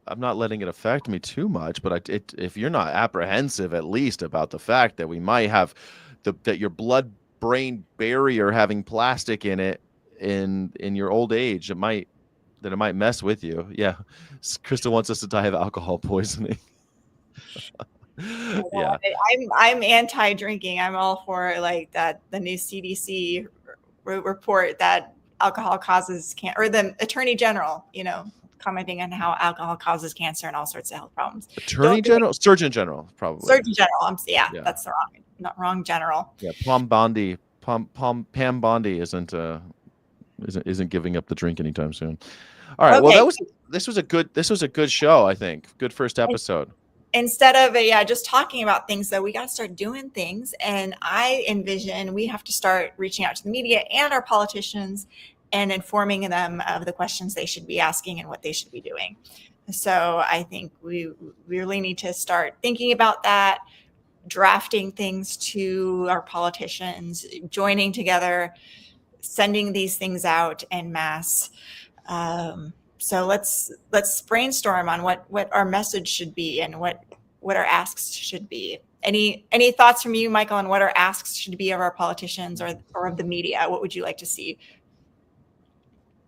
affect me too much. But if you're not apprehensive, at least about the fact that we might have that your blood-brain barrier having plastic in it in your old age, it might mess with you. Yeah, Krista wants us to die of alcohol poisoning. Yeah, I'm anti-drinking. I'm all for like that. The new CDC report that alcohol causes cancer, or the Attorney General, you know, commenting on how alcohol causes cancer and all sorts of health problems. Surgeon General, probably. Surgeon General. Yeah, that's the wrong general. Yeah, Pam Bondi isn't giving up the drink anytime soon. All right. Okay. Well, this was a good show. I think good first episode. instead of just talking about things, though, we got to start doing things. And I envision we have to start reaching out to the media and our politicians and informing them of the questions they should be asking and what they should be doing. So I think we really need to start thinking about that, drafting things to our politicians, joining together, sending these things out en masse. So let's brainstorm on what our message should be and what our asks should be. Any thoughts from you, Michael, on what our asks should be of our politicians or of the media? What would you like to see?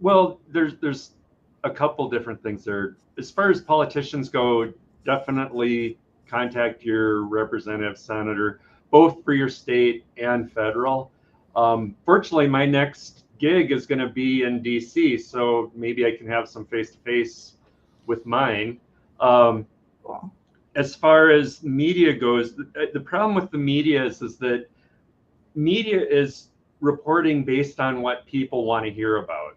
Well, there's a couple different things there. As far as politicians go, definitely contact your representative, senator, both for your state and federal. Fortunately, my next gig is going to be in DC, so maybe I can have some face-to-face with mine. Cool. As far as media goes, the problem with the media is that media is reporting based on what people want to hear about.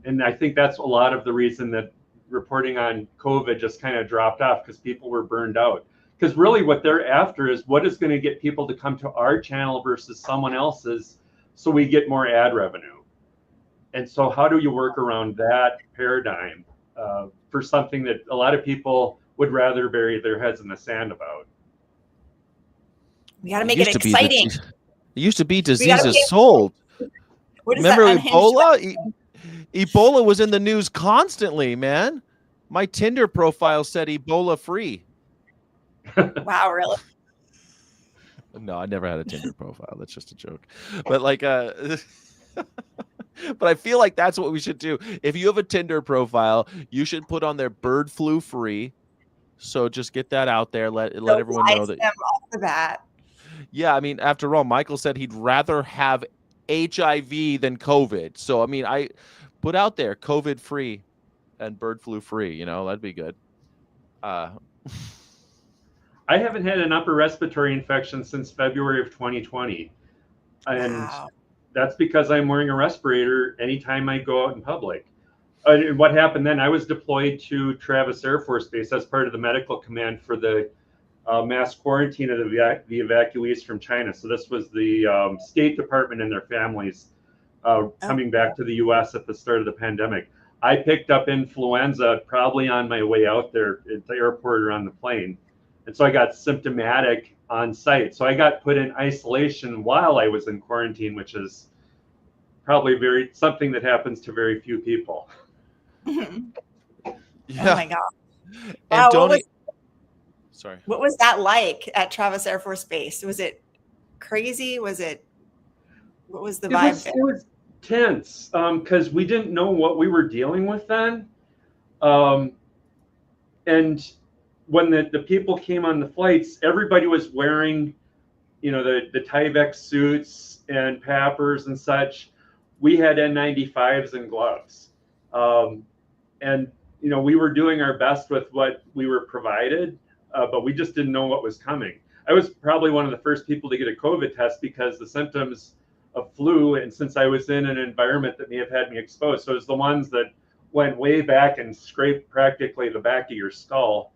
And I think that's a lot of the reason that reporting on COVID just kind of dropped off, because people were burned out. Because really what they're after is what is going to get people to come to our channel versus someone else's, so we get more ad revenue. And so how do you work around that paradigm for something that a lot of people would rather bury their heads in the sand about? We got to make it exciting. It used to be diseases sold. Remember Ebola? Ebola was in the news constantly, man. My Tinder profile said Ebola free. Wow, really? No, I never had a Tinder profile. That's just a joke. But like, but I feel like that's what we should do. If you have a Tinder profile, you should put on there bird flu free. So just get that out there. Let everyone know that. Off the bat. Yeah, I mean, after all, Michael said he'd rather have HIV than COVID. So I mean, I put out there COVID free and bird flu free. You know, that'd be good. I haven't had an upper respiratory infection since February of 2020. And wow. That's because I'm wearing a respirator anytime I go out in public. What happened then, I was deployed to Travis Air Force Base as part of the medical command for the mass quarantine of the evacuees from China. So this was the State Department and their families coming back to the U.S. at the start of the pandemic. I picked up influenza probably on my way out there at the airport or on the plane. And so I got symptomatic on site. So I got put in isolation while I was in quarantine, which is probably something that happens to very few people. Yeah. Oh my God. And wow, sorry. What was that like at Travis Air Force Base? Was it crazy? What was the vibe? It was tense because we didn't know what we were dealing with then. And when the people came on the flights, everybody was wearing, the Tyvek suits and PAPRs and such. We had N95s and gloves. And, we were doing our best with what we were provided, but we just didn't know what was coming. I was probably one of the first people to get a COVID test because the symptoms of flu, and since I was in an environment that may have had me exposed. So it was the ones that went way back and scraped practically the back of your skull.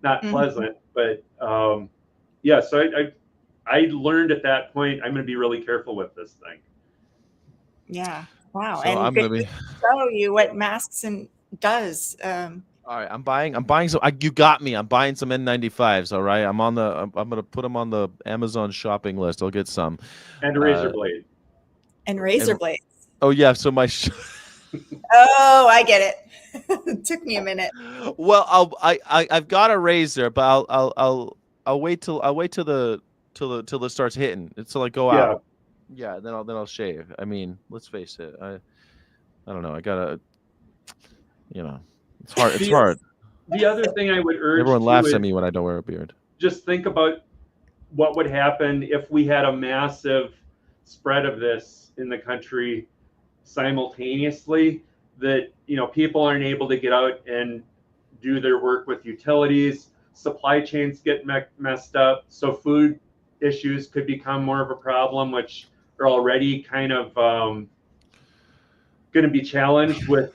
Not pleasant, but yeah. So I learned at that point, I'm going to be really careful with this thing. Yeah. Wow. So and I'm going to show you what masks does. All right, I'm buying some. You got me. I'm buying some N95s. All right, I'm going to put them on the Amazon shopping list. I'll get some. And razor blade. And razor blades. Oh yeah. So my. Oh, I get it. It took me a minute. Well, I've got a razor, but I'll wait till it starts hitting. Until I go out. Yeah. Then I'll shave. I mean, let's face it. I don't know. I gotta. It's hard. It's hard. The other thing I would urge. Everyone laughs at me when I don't wear a beard. Just think about what would happen if we had a massive spread of this in the country simultaneously. That people aren't able to get out and do their work with utilities, supply chains get messed up, so food issues could become more of a problem, which are already kind of going to be challenged with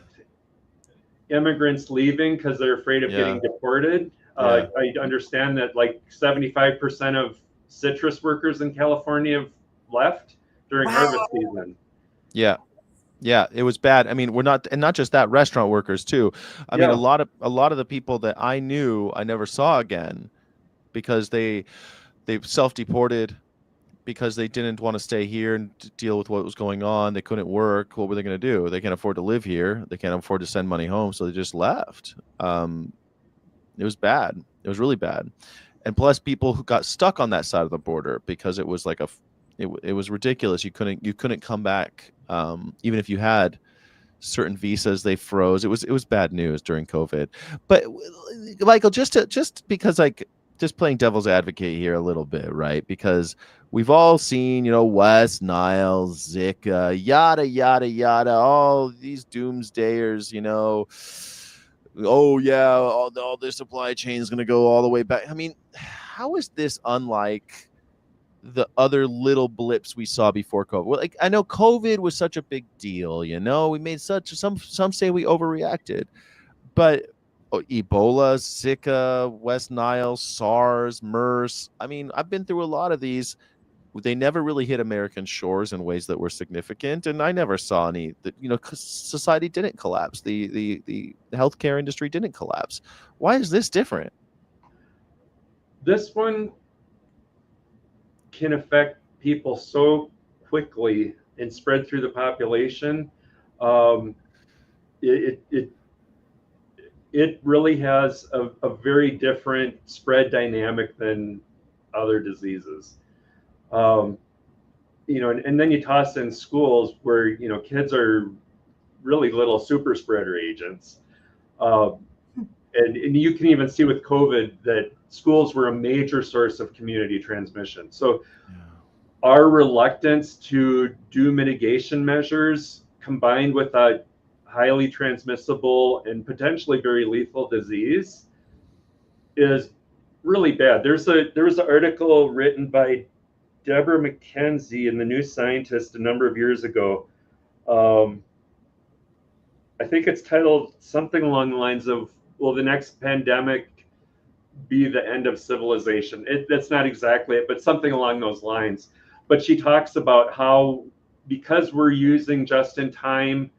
immigrants leaving because they're afraid of getting deported. I understand that like 75% of citrus workers in California have left during harvest season. Yeah. Yeah, it was bad. I mean, we're not, and not just that, restaurant workers too. I mean, a lot of the people that I knew, I never saw again because they self-deported because they didn't want to stay here and deal with what was going on. They couldn't work. What were they going to do? They can't afford to live here. They can't afford to send money home, so they just left. It was bad. It was really bad. And plus, people who got stuck on that side of the border because it was like it was ridiculous. You couldn't come back, even if you had certain visas. They froze. It was bad news during COVID. But Michael, just because, like, just playing devil's advocate here a little bit, right? Because we've all seen, West Nile, Zika, yada yada yada, all these doomsdayers, oh yeah, all this supply chain is going to go all the way back. I mean, how is this unlike the other little blips we saw before COVID? Well, like, I know COVID was such a big deal, we made some say we overreacted, but Ebola, Zika, West Nile, SARS, MERS. I mean, I've been through a lot of these. They never really hit American shores in ways that were significant, and I never saw any. Society didn't collapse. The healthcare industry didn't collapse. Why is this different? This one can affect people so quickly and spread through the population. It really has a very different spread dynamic than other diseases. And then you toss in schools where, kids are really little super spreader agents. And you can even see with COVID that schools were a major source of community transmission. So our reluctance to do mitigation measures combined with a highly transmissible and potentially very lethal disease is really bad. There was an article written by Deborah McKenzie in the New Scientist a number of years ago. I think it's titled something along the lines of, will the next pandemic be the end of civilization? That's not exactly it, but something along those lines. But she talks about how, because we're using just-in-time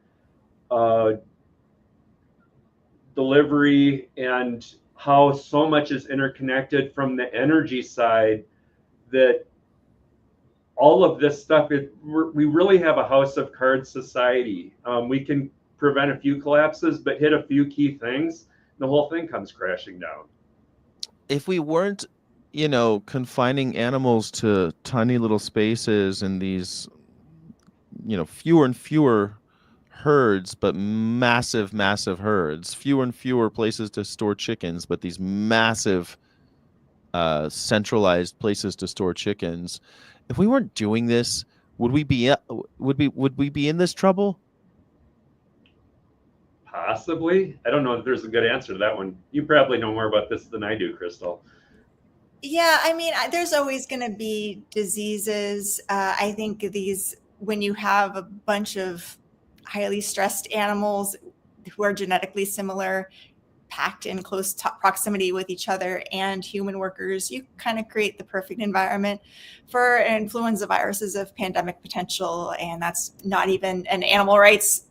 delivery and how so much is interconnected from the energy side, that all of this stuff, we really have a house of cards society. We can prevent a few collapses, but hit a few key things, the whole thing comes crashing down. If we weren't, confining animals to tiny little spaces and these, fewer and fewer herds, but massive, massive herds, fewer and fewer places to store chickens, but these massive centralized places to store chickens. If we weren't doing this, would we be in this trouble? Possibly. I don't know if there's a good answer to that one. You probably know more about this than I do, Crystal. Yeah, I mean, there's always going to be diseases. I think when you have a bunch of highly stressed animals who are genetically similar, packed in close proximity with each other, and human workers, you kind of create the perfect environment for influenza viruses of pandemic potential. And that's not even an animal rights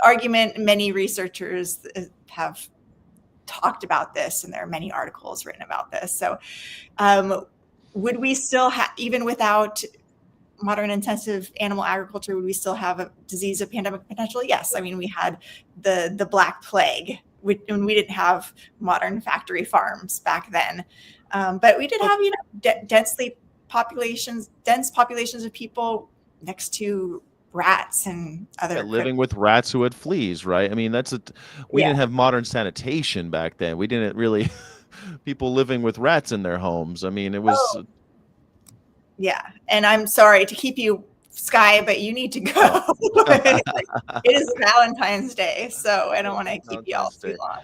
argument. Many researchers have talked about this, and there are many articles written about this. So would we still have, even without modern intensive animal agriculture, would we still have a disease of pandemic potential? Yes. I mean, we had the Black Plague when we didn't have modern factory farms back then. But we did have, dense populations of people next to rats and other living with rats who had fleas, right? I mean, we didn't have modern sanitation back then. We didn't really people living with rats in their homes. I mean, it was yeah. And I'm sorry to keep you, Sky, but you need to go. It is Valentine's Day, so I don't want to keep you all too long.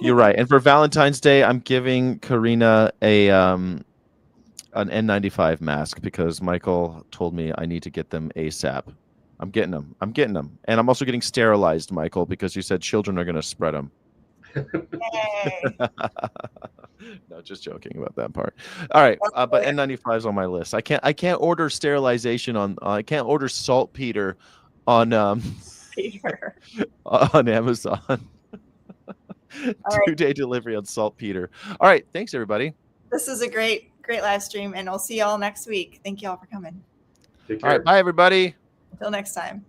You're right. And for Valentine's Day, I'm giving Karina an N95 mask because Michael told me I need to get them ASAP. I'm getting them. And I'm also getting sterilized, Michael, because you said children are going to spread them. Yay. No, just joking about that part. All right, but N95 is on my list. I can't order sterilization on. I can't order saltpeter on Peter. on Amazon. right. 2-day delivery on saltpeter. All right, thanks everybody. This is a great live stream, and I'll see y'all next week. Thank you all for coming. Take care. All right, bye everybody. Until next time.